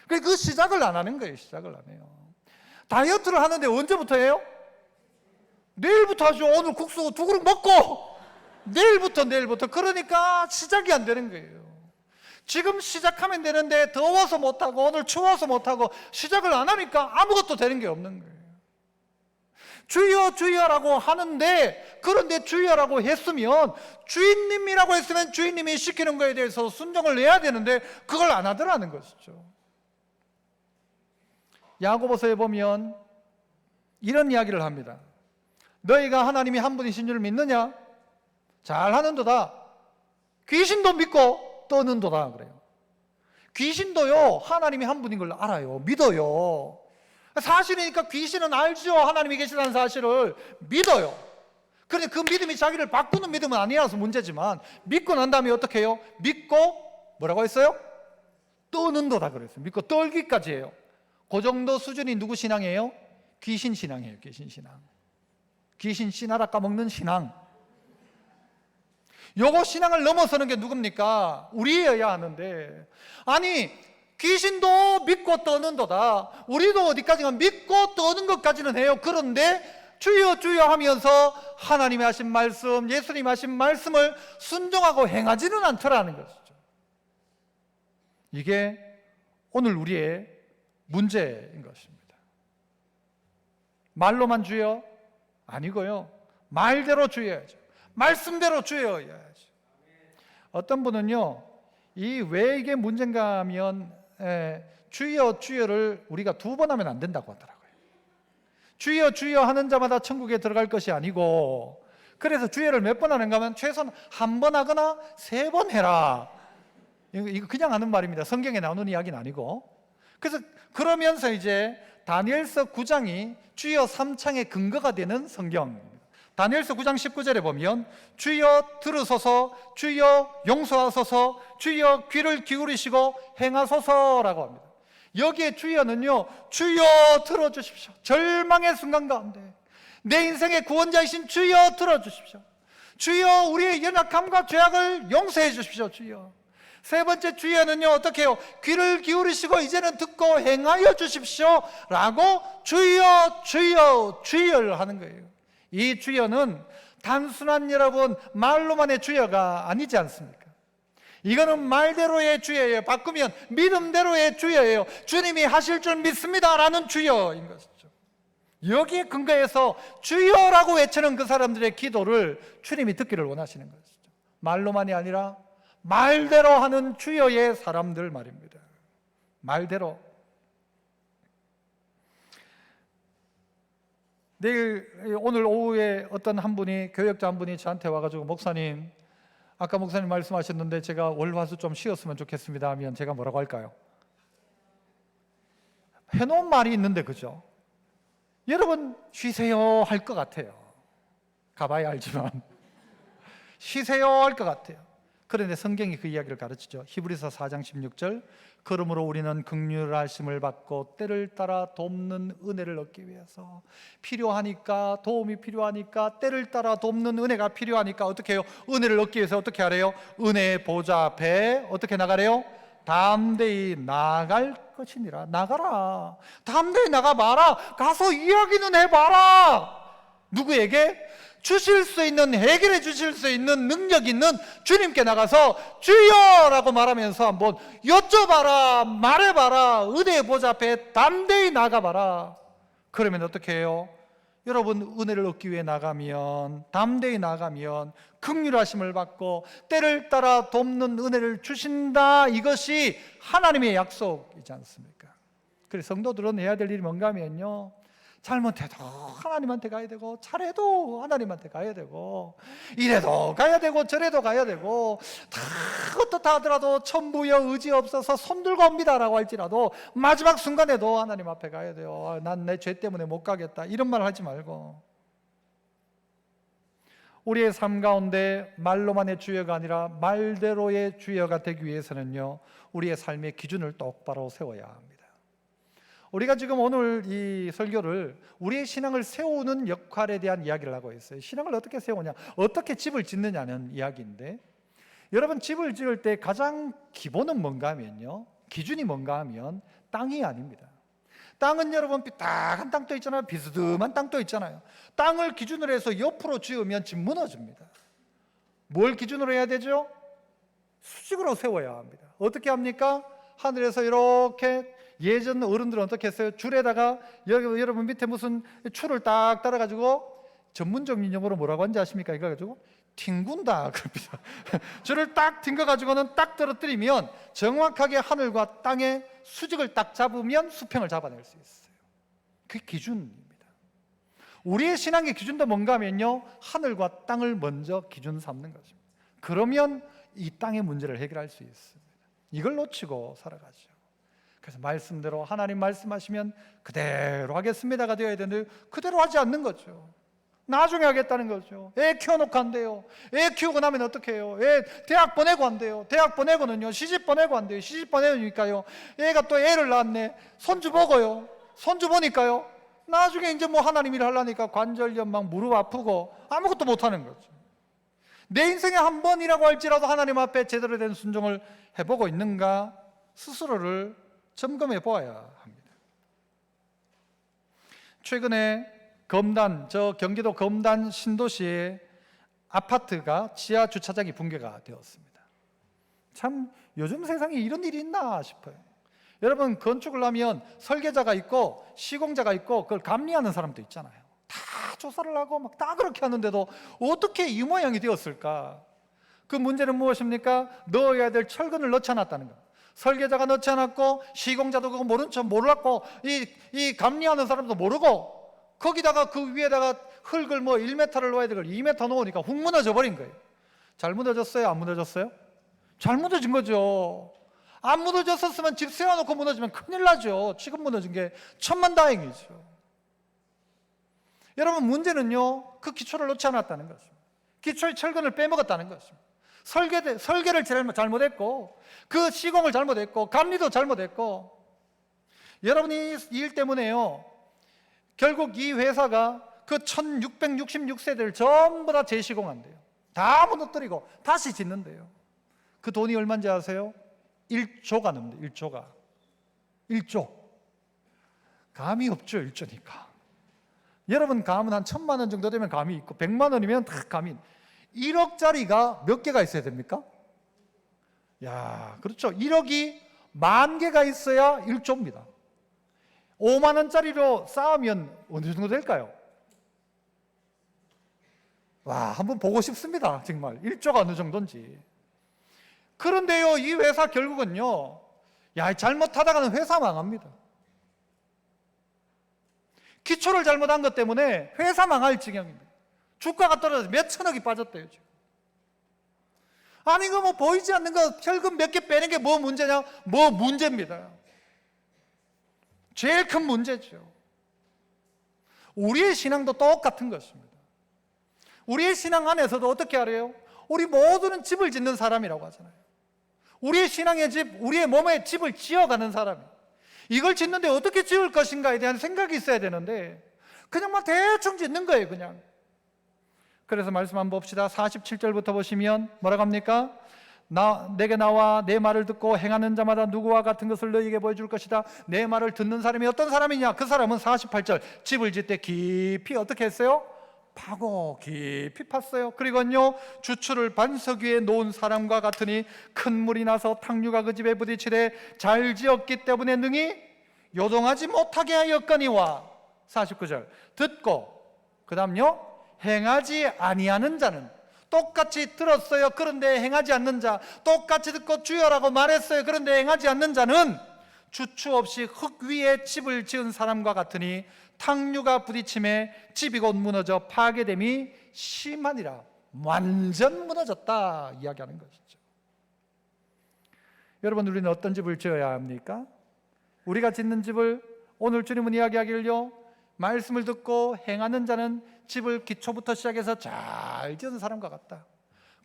그 시작을 안 하는 거예요. 시작을 안 해요. 다이어트를 하는데 언제부터 해요? 내일부터 하죠. 오늘 국수 2그릇 먹고 내일부터. 그러니까 시작이 안 되는 거예요. 지금 시작하면 되는데 더워서 못하고 오늘 추워서 못하고 시작을 안 하니까 아무것도 되는 게 없는 거예요. 주여 주여라고 하는데, 그런데 주여라고 했으면, 주인님이라고 했으면 주인님이 시키는 거에 대해서 순종을 해야 되는데 그걸 안 하더라는 것이죠. 야고보서에 보면 이런 이야기를 합니다. 너희가 하나님이 한 분이신 줄 믿느냐? 잘하는도다. 귀신도 믿고 떠는도다 그래요. 귀신도요 하나님이 한 분인 걸 알아요. 믿어요. 사실이니까 귀신은 알죠. 하나님이 계시다는 사실을 믿어요. 그런데 그 믿음이 자기를 바꾸는 믿음은 아니라서 문제지만, 믿고 난 다음에 어떻게 해요? 믿고 뭐라고 했어요? 떠는도다 그랬어요. 믿고 떨기까지 해요. 그 정도 수준이 누구 신앙이에요? 귀신 신앙이에요. 귀신 신앙. 귀신 씨나라 까먹는 신앙. 요거 신앙을 넘어서는 게 누굽니까? 우리여야 하는데, 아니 귀신도 믿고 떠는도다. 우리도 어디까지가 믿고 떠는 것까지는 해요. 그런데 주여 주여 하면서 하나님이 하신 말씀, 예수님이 하신 말씀을 순종하고 행하지는 않더라는 것이죠. 이게 오늘 우리의 문제인 것입니다. 말로만 주여? 아니고요, 말대로 주여야죠. 말씀대로 주여야죠. 어떤 분은요, 이 왜 이게 문제인가 하면 주여 주여를 우리가 2번 하면 안 된다고 하더라고요. 주여 주여 하는 자마다 천국에 들어갈 것이 아니고, 그래서 주여를 몇 번 하는가 하면 최소한 1번 하거나 3번 해라. 이거 그냥 하는 말입니다. 성경에 나오는 이야기는 아니고. 그래서 그러면서 이제 다니엘서 9장이 주여 삼창의 근거가 되는 성경입니다. 다니엘서 9장 19절에 보면 주여 들으소서, 주여 용서하소서, 주여 귀를 기울이시고 행하소서라고 합니다. 여기에 주여는요, 주여 들어주십시오. 절망의 순간 가운데 내 인생의 구원자이신 주여 들어주십시오. 주여 우리의 연약함과 죄악을 용서해 주십시오. 주여. 세 번째 주여는요, 어떻게 해요? 귀를 기울이시고 이제는 듣고 행하여 주십시오 라고 주여 주여 주여를 하는 거예요. 이 주여는 단순한 여러분 말로만의 주여가 아니지 않습니까? 이거는 말대로의 주여예요. 바꾸면 믿음대로의 주여예요. 주님이 하실 줄 믿습니다 라는 주여인 것이죠. 여기에 근거해서 주여라고 외치는 그 사람들의 기도를 주님이 듣기를 원하시는 것이죠. 말로만이 아니라 말대로 하는 주여의 사람들 말입니다. 말대로. 오늘 오후에 어떤 한 분이, 교역자 한 분이 저한테 와가지고 목사님, 아까 목사님 말씀하셨는데 제가 월화수 좀 쉬었으면 좋겠습니다 하면 제가 뭐라고 할까요? 해놓은 말이 있는데, 그죠? 여러분 쉬세요 할 것 같아요. 가봐야 알지만 쉬세요 할 것 같아요. 그런데 성경이 그 이야기를 가르치죠. 히브리서 4장 16절, 그러므로 우리는 긍휼하심을 받고 때를 따라 돕는 은혜를 얻기 위해서, 필요하니까, 도움이 필요하니까, 때를 따라 돕는 은혜가 필요하니까 어떻게 해요? 은혜를 얻기 위해서 어떻게 하래요? 은혜의 보좌 앞에 어떻게 나가래요? 담대히 나아갈 것이니라. 나가라. 담대히 나가봐라. 가서 이야기는 해봐라. 누구에게? 주실 수 있는, 해결해 주실 수 있는 능력 있는 주님께 나가서 주여라고 말하면서 한번 여쭤봐라, 말해봐라. 은혜의 보좌 앞에 담대히 나가봐라. 그러면 어떻게 해요? 여러분 은혜를 얻기 위해 나가면, 담대히 나가면 긍휼하심을 받고 때를 따라 돕는 은혜를 주신다. 이것이 하나님의 약속이지 않습니까? 그래서 성도들은 해야 될 일이 뭔가 하면요, 잘못해도 하나님한테 가야 되고, 잘해도 하나님한테 가야 되고, 이래도 가야 되고 저래도 가야 되고, 다 어떻다 하더라도 천부여 의지 없어서 손들고 옵니다라고 할지라도 마지막 순간에도 하나님 앞에 가야 돼요. 난 내 죄 때문에 못 가겠다 이런 말 하지 말고, 우리의 삶 가운데 말로만의 주여가 아니라 말대로의 주여가 되기 위해서는요, 우리의 삶의 기준을 똑바로 세워야 합니다. 우리가 지금 오늘 이 설교를 우리의 신앙을 세우는 역할에 대한 이야기를 하고 있어요. 신앙을 어떻게 세우냐, 어떻게 집을 짓느냐는 이야기인데, 여러분 집을 지을 때 가장 기본은 뭔가 하면요, 기준이 뭔가 하면 땅이 아닙니다. 땅은 여러분 삐딱한 땅도 있잖아요. 비스듬한 땅도 있잖아요. 땅을 기준으로 해서 옆으로 지으면 집 무너집니다. 뭘 기준으로 해야 되죠? 수직으로 세워야 합니다. 어떻게 합니까? 하늘에서 이렇게, 예전 어른들은 어떻게 했어요? 줄에다가 여러분 밑에 무슨 줄을 딱 달아가지고, 전문적인 용어로 뭐라고 하는지 아십니까? 이거 가지고 튕군다 그럽니다. 줄을 딱 튕겨가지고는 딱 떨어뜨리면 정확하게 하늘과 땅의 수직을 딱 잡으면 수평을 잡아낼 수 있어요. 그게 기준입니다. 우리의 신앙의 기준도 뭔가 하면요, 하늘과 땅을 먼저 기준 삼는 것입니다. 그러면 이 땅의 문제를 해결할 수 있습니다. 이걸 놓치고 살아가죠. 그래서 말씀대로 하나님 말씀하시면 그대로 하겠습니다가 되어야 되는데 그대로 하지 않는 거죠. 나중에 하겠다는 거죠. 애 키워놓고 안 돼요. 애 키우고 나면 어떻게 해요? 애 대학 보내고 안 돼요. 대학 보내고는요, 시집 보내고 안 돼요. 시집 보내니까요, 애가 또 애를 낳았네. 손주 보고요. 손주 보니까요, 나중에 이제 뭐 하나님 일 하려니까 관절염 막 무릎 아프고 아무것도 못하는 거죠. 내 인생에 한 번이라고 할지라도 하나님 앞에 제대로 된 순종을 해보고 있는가, 스스로를 점검해 보아야 합니다. 최근에 저 경기도 검단 신도시의 아파트가 지하 주차장이 붕괴가 되었습니다. 참 요즘 세상에 이런 일이 있나 싶어요. 여러분 건축을 하면 설계자가 있고 시공자가 있고 그걸 감리하는 사람도 있잖아요. 다 조사를 하고 막 다 그렇게 하는데도 어떻게 이 모양이 되었을까? 그 문제는 무엇입니까? 넣어야 될 철근을 넣지 않았다는 거. 설계자가 넣지 않았고 시공자도 그거 모른 척 몰랐고 이 감리하는 사람도 모르고, 거기다가 그 위에다가 흙을 뭐 1m를 넣어야 되걸 2m 넣으니까 훅 무너져 버린 거예요. 잘 무너졌어요? 안 무너졌어요? 잘 무너진 거죠. 안 무너졌었으면 집 세워놓고 무너지면 큰일 나죠. 지금 무너진 게 천만다행이죠. 여러분, 문제는요, 그 기초를 놓지 않았다는 것입니다. 기초의 철근을 빼먹었다는 것입니다. 설계를 잘못했고, 그 시공을 잘못했고, 감리도 잘못했고, 여러분이 이 일 때문에요, 결국 이 회사가 그 1666세대를 전부 다 재시공한대요. 다 무너뜨리고 다시 짓는데요. 그 돈이 얼마인지 아세요? 1조가 넘는데, 1조가. 1조. 감이 없죠, 1조니까. 여러분, 감은 한 1,000만 원 정도 되면 감이 있고 100만 원이면 다 감이. 1억짜리가 몇 개가 있어야 됩니까? 야, 그렇죠. 1억이 10,000개가 있어야 1조입니다. 5만 원짜리로 쌓으면 어느 정도 될까요? 와, 한번 보고 싶습니다. 정말 1조가 어느 정도인지. 그런데요, 이 회사 결국은요, 야, 잘못하다가는 회사 망합니다. 기초를 잘못한 것 때문에 회사 망할 지경입니다. 주가가 떨어져서 몇 천억이 빠졌대요, 지금. 아니, 이거 뭐 보이지 않는 거 현금 몇 개 빼는 게 뭐 문제냐? 뭐 문제입니다. 제일 큰 문제죠. 우리의 신앙도 똑같은 것입니다. 우리의 신앙 안에서도 어떻게 하래요? 우리 모두는 집을 짓는 사람이라고 하잖아요. 우리의 신앙의 집, 우리의 몸에 집을 지어가는 사람이에요. 이걸 짓는데 어떻게 지을 것인가에 대한 생각이 있어야 되는데 그냥 막 대충 짓는 거예요, 그냥. 그래서 말씀 한번 봅시다. 47절부터 보시면 뭐라고 합니까? 내게 나와 내 말을 듣고 행하는 자마다 누구와 같은 것을 너희에게 보여줄 것이다. 내 말을 듣는 사람이 어떤 사람이냐? 그 사람은 48절 집을 짓되 깊이 어떻게 했어요? 파고 깊이 팠어요. 그리고요, 주추를 반석 위에 놓은 사람과 같으니 큰 물이 나서 탕류가 그 집에 부딪히되 잘 지었기 때문에 능히 요동하지 못하게 하였거니와. 49절 듣고 그 다음요, 행하지 아니하는 자는, 똑같이 들었어요. 그런데 행하지 않는 자, 똑같이 듣고 주여라고 말했어요. 그런데 행하지 않는 자는 주추 없이 흙 위에 집을 지은 사람과 같으니 탕류가 부딪힘에 집이 곧 무너져 파괴됨이 심하니라. 완전 무너졌다 이야기하는 것이죠. 여러분, 우리는 어떤 집을 지어야 합니까? 우리가 짓는 집을 오늘 주님은 이야기하기를요, 말씀을 듣고 행하는 자는 집을 기초부터 시작해서 잘 지은 사람과 같다.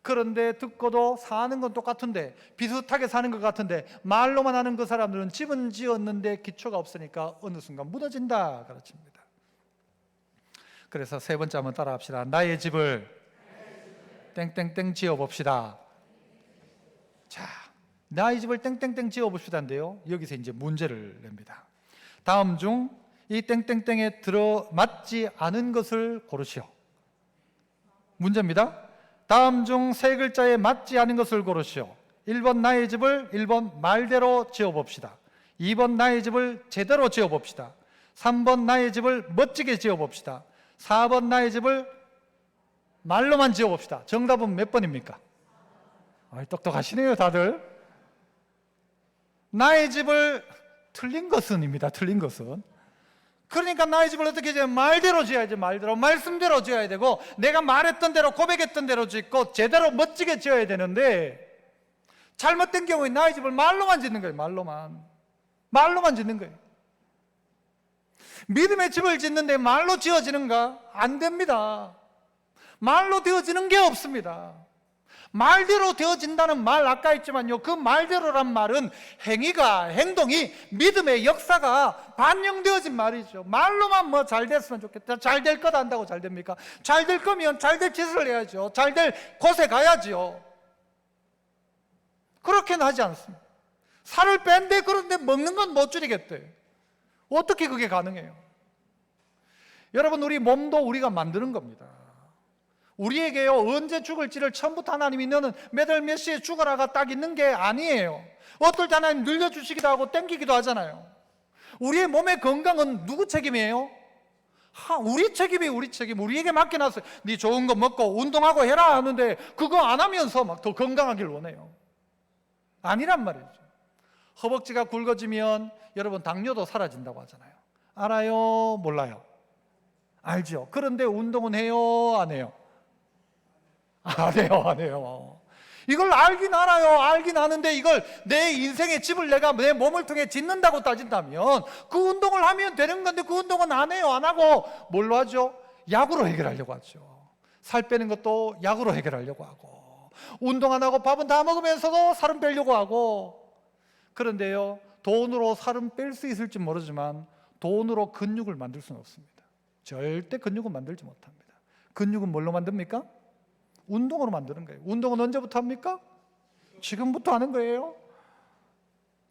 그런데 듣고도 사는 건 똑같은데, 비슷하게 사는 것 같은데 말로만 하는 그 사람들은 집은 지었는데 기초가 없으니까 어느 순간 무너진다 가르칩니다. 그래서 세 번째 한번 따라 합시다. 나의 집을 땡땡땡 지어봅시다. 자, 나의 집을 땡땡땡 지어봅시다인데요, 여기서 이제 문제를 냅니다. 다음 중 이 땡땡땡에 들어맞지 않은 것을 고르시오. 문제입니다. 다음 중 세 글자에 맞지 않은 것을 고르시오. 1번 나의 집을 1번 말대로 지어봅시다. 2번 나의 집을 제대로 지어봅시다. 3번 나의 집을 멋지게 지어봅시다. 4번 나의 집을 말로만 지어봅시다. 정답은 몇 번입니까? 똑똑하시네요, 다들. 나의 집을 틀린 것은입니다. 틀린 것은. 그러니까 나의 집을 어떻게 지어야? 말대로 지어야지. 말대로, 말씀대로 지어야 되고, 내가 말했던 대로, 고백했던 대로 짓고 제대로 멋지게 지어야 되는데, 잘못된 경우에 나의 집을 말로만 짓는 거예요. 말로만 짓는 거예요. 믿음의 집을 짓는데 말로 지어지는가? 안 됩니다. 말로 되어지는 게 없습니다. 말대로 되어진다는 말, 아까 했지만요, 그 말대로란 말은 행동이, 믿음의 역사가 반영되어진 말이죠. 말로만 뭐 잘 됐으면 좋겠다, 잘 될 거다 한다고 잘 됩니까? 잘 될 거면 잘 될 짓을 해야죠. 잘 될 곳에 가야죠. 그렇게는 하지 않습니다. 살을 뺀데, 그런데 먹는 건 못 줄이겠대. 어떻게 그게 가능해요? 여러분, 우리 몸도 우리가 만드는 겁니다. 우리에게요, 언제 죽을지를 처음부터 하나님이 너는 몇 월 몇 시에 죽어라가 딱 있는 게 아니에요. 어떨 때 하나님 늘려주시기도 하고 땡기기도 하잖아요. 우리의 몸의 건강은 누구 책임이에요? 우리 책임이에요. 우리 책임. 우리에게 맡겨놨어요. 네 좋은 거 먹고 운동하고 해라 하는데 그거 안 하면서 막 더 건강하길 원해요. 아니란 말이죠. 허벅지가 굵어지면 여러분 당뇨도 사라진다고 하잖아요. 알아요? 몰라요? 알죠. 그런데 운동은 해요? 안 해요? 안 해요. 이걸 알긴 알아요. 알긴 아는데 이걸 내 인생의 집을 내가 내 몸을 통해 짓는다고 따진다면 그 운동을 하면 되는 건데 그 운동은 안 해요. 안 하고 뭘로 하죠? 약으로 해결하려고 하죠. 살 빼는 것도 약으로 해결하려고 하고, 운동 안 하고 밥은 다 먹으면서도 살은 빼려고 하고. 그런데요, 돈으로 살은 뺄 수 있을지 모르지만 돈으로 근육을 만들 수는 없습니다. 절대 근육은 만들지 못합니다. 근육은 뭘로 만듭니까? 운동으로 만드는 거예요. 운동은 언제부터 합니까? 지금부터 하는 거예요.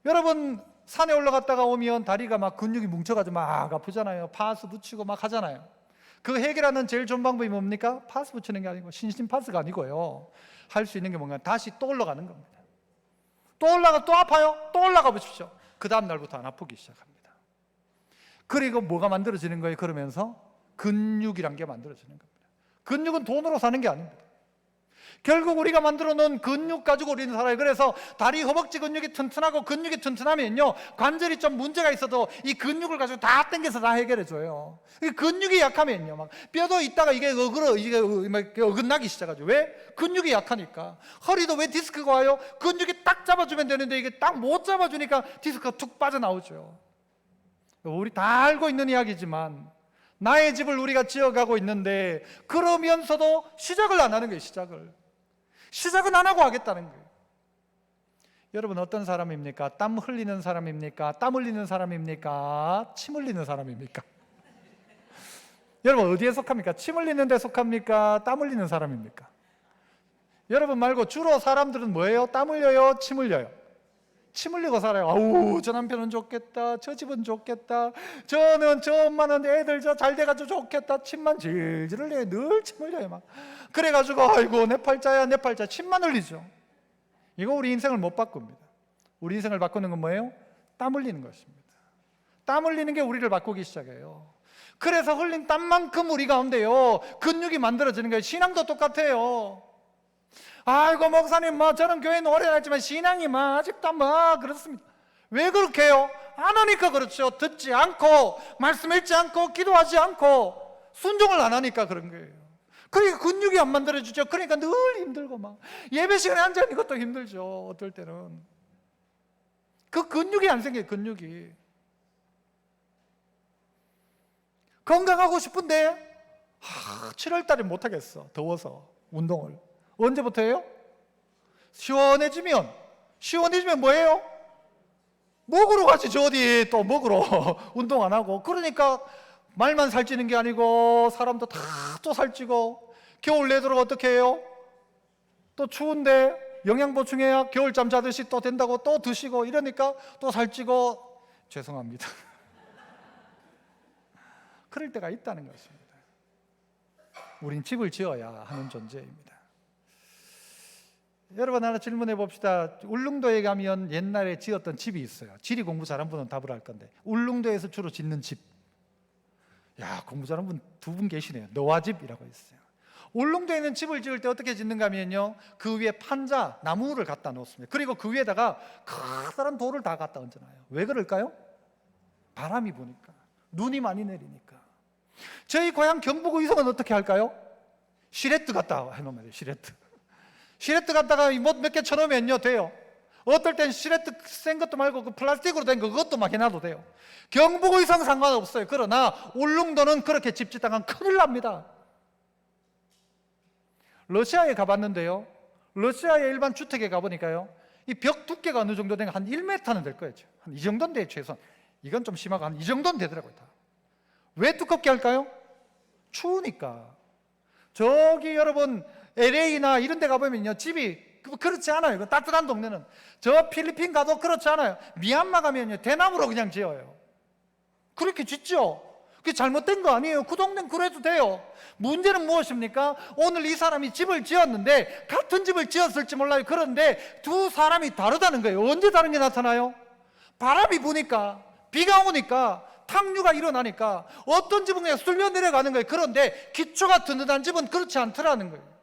여러분, 산에 올라갔다가 오면 다리가 막 근육이 뭉쳐가지고 막 아프잖아요. 파스 붙이고 막 하잖아요. 그 해결하는 제일 좋은 방법이 뭡니까? 파스 붙이는 게 아니고, 신신 파스가 아니고요, 할 수 있는 게 뭔가, 다시 또 올라가는 겁니다. 또 올라가, 또 아파요? 또 올라가 보십시오. 그 다음 날부터 안 아프기 시작합니다. 그리고 뭐가 만들어지는 거예요? 그러면서 근육이란 게 만들어지는 겁니다. 근육은 돈으로 사는 게 아닙니다. 결국 우리가 만들어 놓은 근육 가지고 우리는 살아요. 그래서 다리, 허벅지 근육이 튼튼하고 근육이 튼튼하면요, 관절이 좀 문제가 있어도 이 근육을 가지고 다 당겨서 다 해결해 줘요. 근육이 약하면요, 막 뼈도 있다가 이게 어긋나기 시작하죠. 왜? 근육이 약하니까. 허리도 왜 디스크가 와요? 근육이 딱 잡아주면 되는데 이게 딱 못 잡아주니까 디스크가 툭 빠져나오죠. 우리 다 알고 있는 이야기지만 나의 집을 우리가 지어가고 있는데, 그러면서도 시작을 안 하는 거예요. 시작은 안 하고 하겠다는 거예요. 여러분, 어떤 사람입니까? 땀 흘리는 사람입니까? 땀 흘리는 사람입니까? 침 흘리는 사람입니까? 여러분, 어디에 속합니까? 침 흘리는 데 속합니까? 땀 흘리는 사람입니까? 여러분 말고 주로 사람들은 뭐예요? 땀 흘려요? 침 흘려요? 침 흘리고 살아요. 아우, 저 남편은 좋겠다, 저 집은 좋겠다, 저 엄마는 애들 잘 돼가지고 좋겠다. 침만 질질 흘려요. 늘 침 흘려요. 막 그래가지고 아이고 내 팔자야, 내 팔자. 침만 흘리죠. 이거 우리 인생을 못 바꿉니다. 우리 인생을 바꾸는 건 뭐예요? 땀 흘리는 것입니다. 땀 흘리는 게 우리를 바꾸기 시작해요. 그래서 흘린 땀만큼 우리 가운데요, 근육이 만들어지는 거예요. 신앙도 똑같아요. 아이고 목사님, 저는 교회는 오래 다녔지만 신앙이 아직도 그렇습니다. 왜 그렇게 해요? 안 하니까 그렇죠. 듣지 않고, 말씀 읽지 않고, 기도하지 않고, 순종을 안 하니까 그런 거예요. 그러니까 근육이 안 만들어지죠. 그러니까 늘 힘들고 예배 시간에 앉아있는 것도 힘들죠. 어떨 때는 그 근육이 안 생겨요. 근육이. 건강하고 싶은데 7월 달에 못하겠어. 더워서 운동을. 언제부터 해요? 시원해지면 뭐예요? 먹으러 가지. 저 어디 또 먹으러 운동 안 하고. 그러니까 말만 살찌는 게 아니고 사람도 다 또 살찌고. 겨울 내도록 어떻게 해요? 또 추운데 영양 보충해야 겨울잠 자듯이 또 된다고 또 드시고, 이러니까 또 살찌고. 죄송합니다. 그럴 때가 있다는 것입니다. 우린 집을 지어야 하는 존재입니다. 여러분, 하나 질문해 봅시다. 울릉도에 가면 옛날에 지었던 집이 있어요. 지리 공부 잘한 분은 답을 할 건데, 울릉도에서 주로 짓는 집. 야, 공부 잘한 분 두 분 계시네요. 노화집이라고 있어요. 울릉도에 있는 집을 지을 때 어떻게 짓는가 하면요, 그 위에 판자, 나무를 갖다 놓습니다. 그리고 그 위에다가 커다란 돌을 다 갖다 얹어놔요. 왜 그럴까요? 바람이 부니까, 눈이 많이 내리니까. 저희 고향 경북 의성은 어떻게 할까요? 시레트 갖다 해놓으면 돼요. 시레트 갖다가 몇 개 쳐놓으면요 돼요. 어떨 땐 시레트 센 것도 말고 그 플라스틱으로 된 거, 그것도 막 해놔도 돼요. 경북 의성 상관없어요. 그러나 울릉도는 그렇게 집 짓다가 큰일 납니다. 러시아에 가봤는데요, 러시아의 일반 주택에 가보니까요, 이 벽 두께가 어느 정도 되면 한 1m는 될 거예요. 한 이 정도인데, 최소한. 이건 좀 심하고 한 이 정도는 되더라고요. 다. 왜 두껍게 할까요? 추우니까. 저기 여러분 LA나 이런 데 가보면요, 집이 그렇지 않아요. 따뜻한 동네는. 저 필리핀 가도 그렇지 않아요. 미얀마 가면요, 대나무로 그냥 지어요. 그렇게 짓죠. 그게 잘못된 거 아니에요. 그 동네는 그래도 돼요. 문제는 무엇입니까? 오늘 이 사람이 집을 지었는데 같은 집을 지었을지 몰라요. 그런데 두 사람이 다르다는 거예요. 언제 다른 게 나타나요? 바람이 부니까, 비가 오니까, 탕류가 일어나니까 어떤 집은 그냥 쓸려 내려가는 거예요. 그런데 기초가 든든한 집은 그렇지 않더라는 거예요.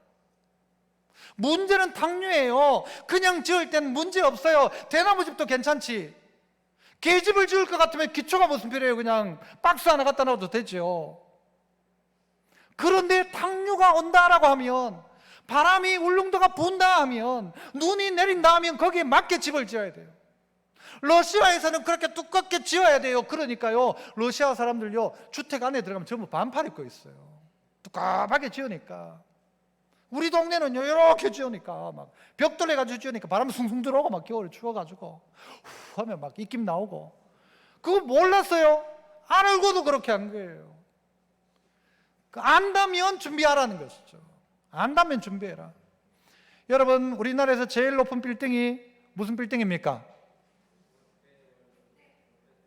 문제는 탕류예요. 그냥 지을 때는 문제 없어요. 대나무 집도 괜찮지. 개집을 지을 것 같으면 기초가 무슨 필요해요? 그냥 박스 하나 갖다 놔도 되죠. 그런데 탕류가 온다라고 하면 바람이 울릉도가 분다 하면, 눈이 내린다 하면 거기에 맞게 집을 지어야 돼요. 러시아에서는 그렇게 두껍게 지어야 돼요. 그러니까요, 러시아 사람들요, 주택 안에 들어가면 전부 반팔 입고 있어요. 두껍하게 지으니까. 우리 동네는요, 이렇게 지으니까 막 벽돌 해가지고 지으니까 바람 숭숭 들어오고 막 겨울에 추워가지고 후 하면 막 입김 나오고. 그거 몰랐어요? 안 알고도 그렇게 한 거예요. 안다면 준비하라는 것이죠. 안다면 준비해라. 여러분, 우리나라에서 제일 높은 빌딩이 무슨 빌딩입니까?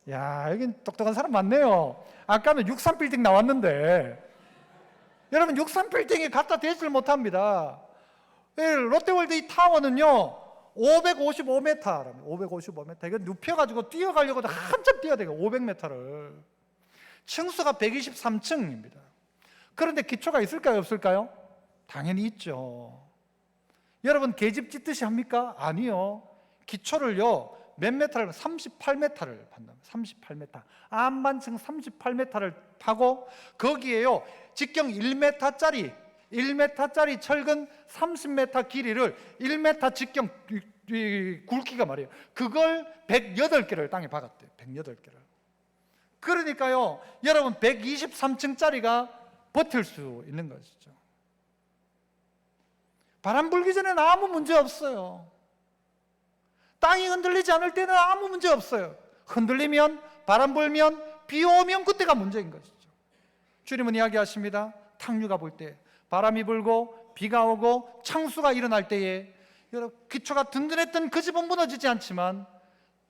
야, 여긴 똑똑한 사람 많네요. 아까는 63빌딩 나왔는데, 여러분 63빌딩이 갖다 대지를 못합니다. 롯데월드 이 타워는요 555m, 555m. 이거 눕혀가지고 뛰어가려고 한참 뛰어야 돼요. 500m를. 층수가 123층입니다. 그런데 기초가 있을까요, 없을까요? 당연히 있죠. 여러분 계집 짓듯이 합니까? 아니요. 기초를요 몇 메타를 38m를 판답니다. 38m. 안반층 38m를 파고 거기에요 직경 1m짜리 1m짜리 철근 30m 길이를 1m 직경 굵기가 말이에요. 그걸 108개를 땅에 박았대요. 108개를. 그러니까요, 여러분 123층짜리가 버틸 수 있는 것이죠. 바람 불기 전에는 아무 문제 없어요. 땅이 흔들리지 않을 때는 아무 문제 없어요. 흔들리면, 바람 불면, 비 오면 그때가 문제인 것이죠. 주님은 이야기하십니다. 탕류가 불 때, 바람이 불고 비가 오고 창수가 일어날 때에 여러분 기초가 든든했던 그 집은 무너지지 않지만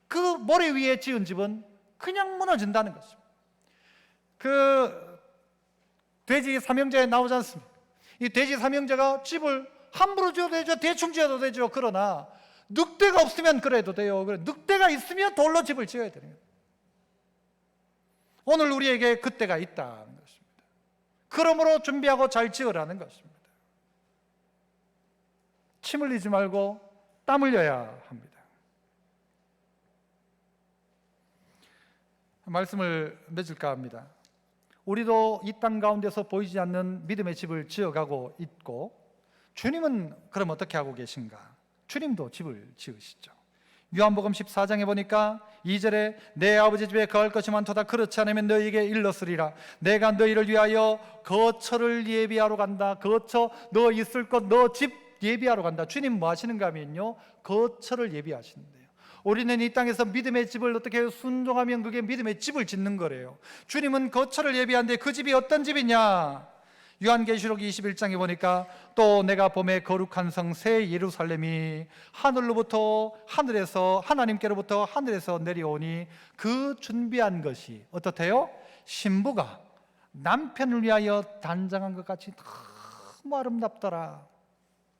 그 모래 위에 지은 집은 그냥 무너진다는 것입니다. 그 돼지 삼형제에 나오지 않습니까? 이 돼지 삼형제가 집을 함부로 지어도 되죠. 대충 지어도 되죠. 그러나 늑대가 없으면 그래도 돼요. 늑대가 있으면 돌로 집을 지어야 돼요. 오늘 우리에게 그때가 있다는 것입니다. 그러므로 준비하고 잘 지으라는 것입니다. 침 흘리지 말고 땀 흘려야 합니다. 말씀을 맺을까 합니다. 우리도 이 땅 가운데서 보이지 않는 믿음의 집을 지어가고 있고, 주님은 그럼 어떻게 하고 계신가? 주님도 집을 지으시죠. 요한복음 14장에 보니까 2절에 내 아버지 집에 거할 것이 많도다. 그렇지 않으면 너희에게 일렀으리라. 내가 너희를 위하여 거처를 예비하러 간다. 거처, 너 있을 것, 너 집 예비하러 간다. 주님 뭐 하시는가 하면요, 거처를 예비하시는데요. 우리는 이 땅에서 믿음의 집을 어떻게 순종하면 그게 믿음의 집을 짓는 거래요. 주님은 거처를 예비하는데 그 집이 어떤 집이냐? 요한계시록 21장에 보니까 또 내가 봄에 거룩한 성 새 예루살렘이 하늘로부터 하늘에서 하나님께로부터 하늘에서 내려오니 그 준비한 것이 어떻대요? 신부가 남편을 위하여 단장한 것 같이 너무 아름답더라.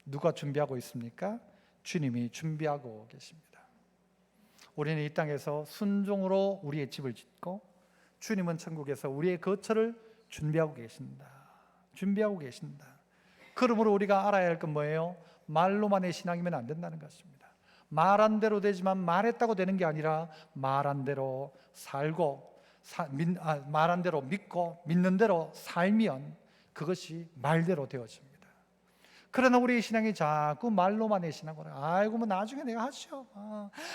누가 준비하고 있습니까? 주님이 준비하고 계십니다. 우리는 이 땅에서 순종으로 우리의 집을 짓고 주님은 천국에서 우리의 거처를 준비하고 계신다. 준비하고 계신다. 그러므로 우리가 알아야 할 건 뭐예요? 말로만의 신앙이면 안 된다는 것입니다. 말한 대로 되지만 말했다고 되는 게 아니라 말한 대로 살고 말한 대로 믿고 믿는 대로 살면 그것이 말대로 되어집니다. 그러나 우리의 신앙이 자꾸 말로만의 신앙으로, 아이고 뭐 나중에 내가 하죠.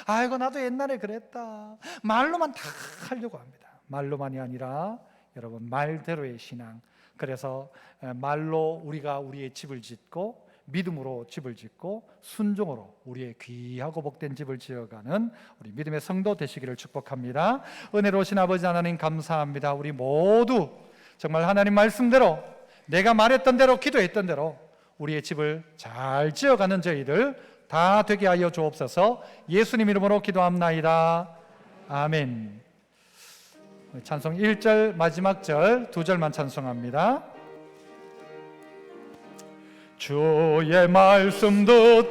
아이고 나도 옛날에 그랬다. 말로만 다 하려고 합니다. 말로만이 아니라 여러분 말대로의 신앙. 그래서 말로 우리가 우리의 집을 짓고 믿음으로 집을 짓고 순종으로 우리의 귀하고 복된 집을 지어가는 우리 믿음의 성도 되시기를 축복합니다. 은혜로우신 아버지 하나님 감사합니다. 우리 모두 정말 하나님 말씀대로 내가 말했던 대로 기도했던 대로 우리의 집을 잘 지어가는 저희들 다 되게 하여 주옵소서. 예수님 이름으로 기도합나이다. 아멘. 찬송 1절 마지막 절 2절만 찬송합니다. 주의 말씀 듣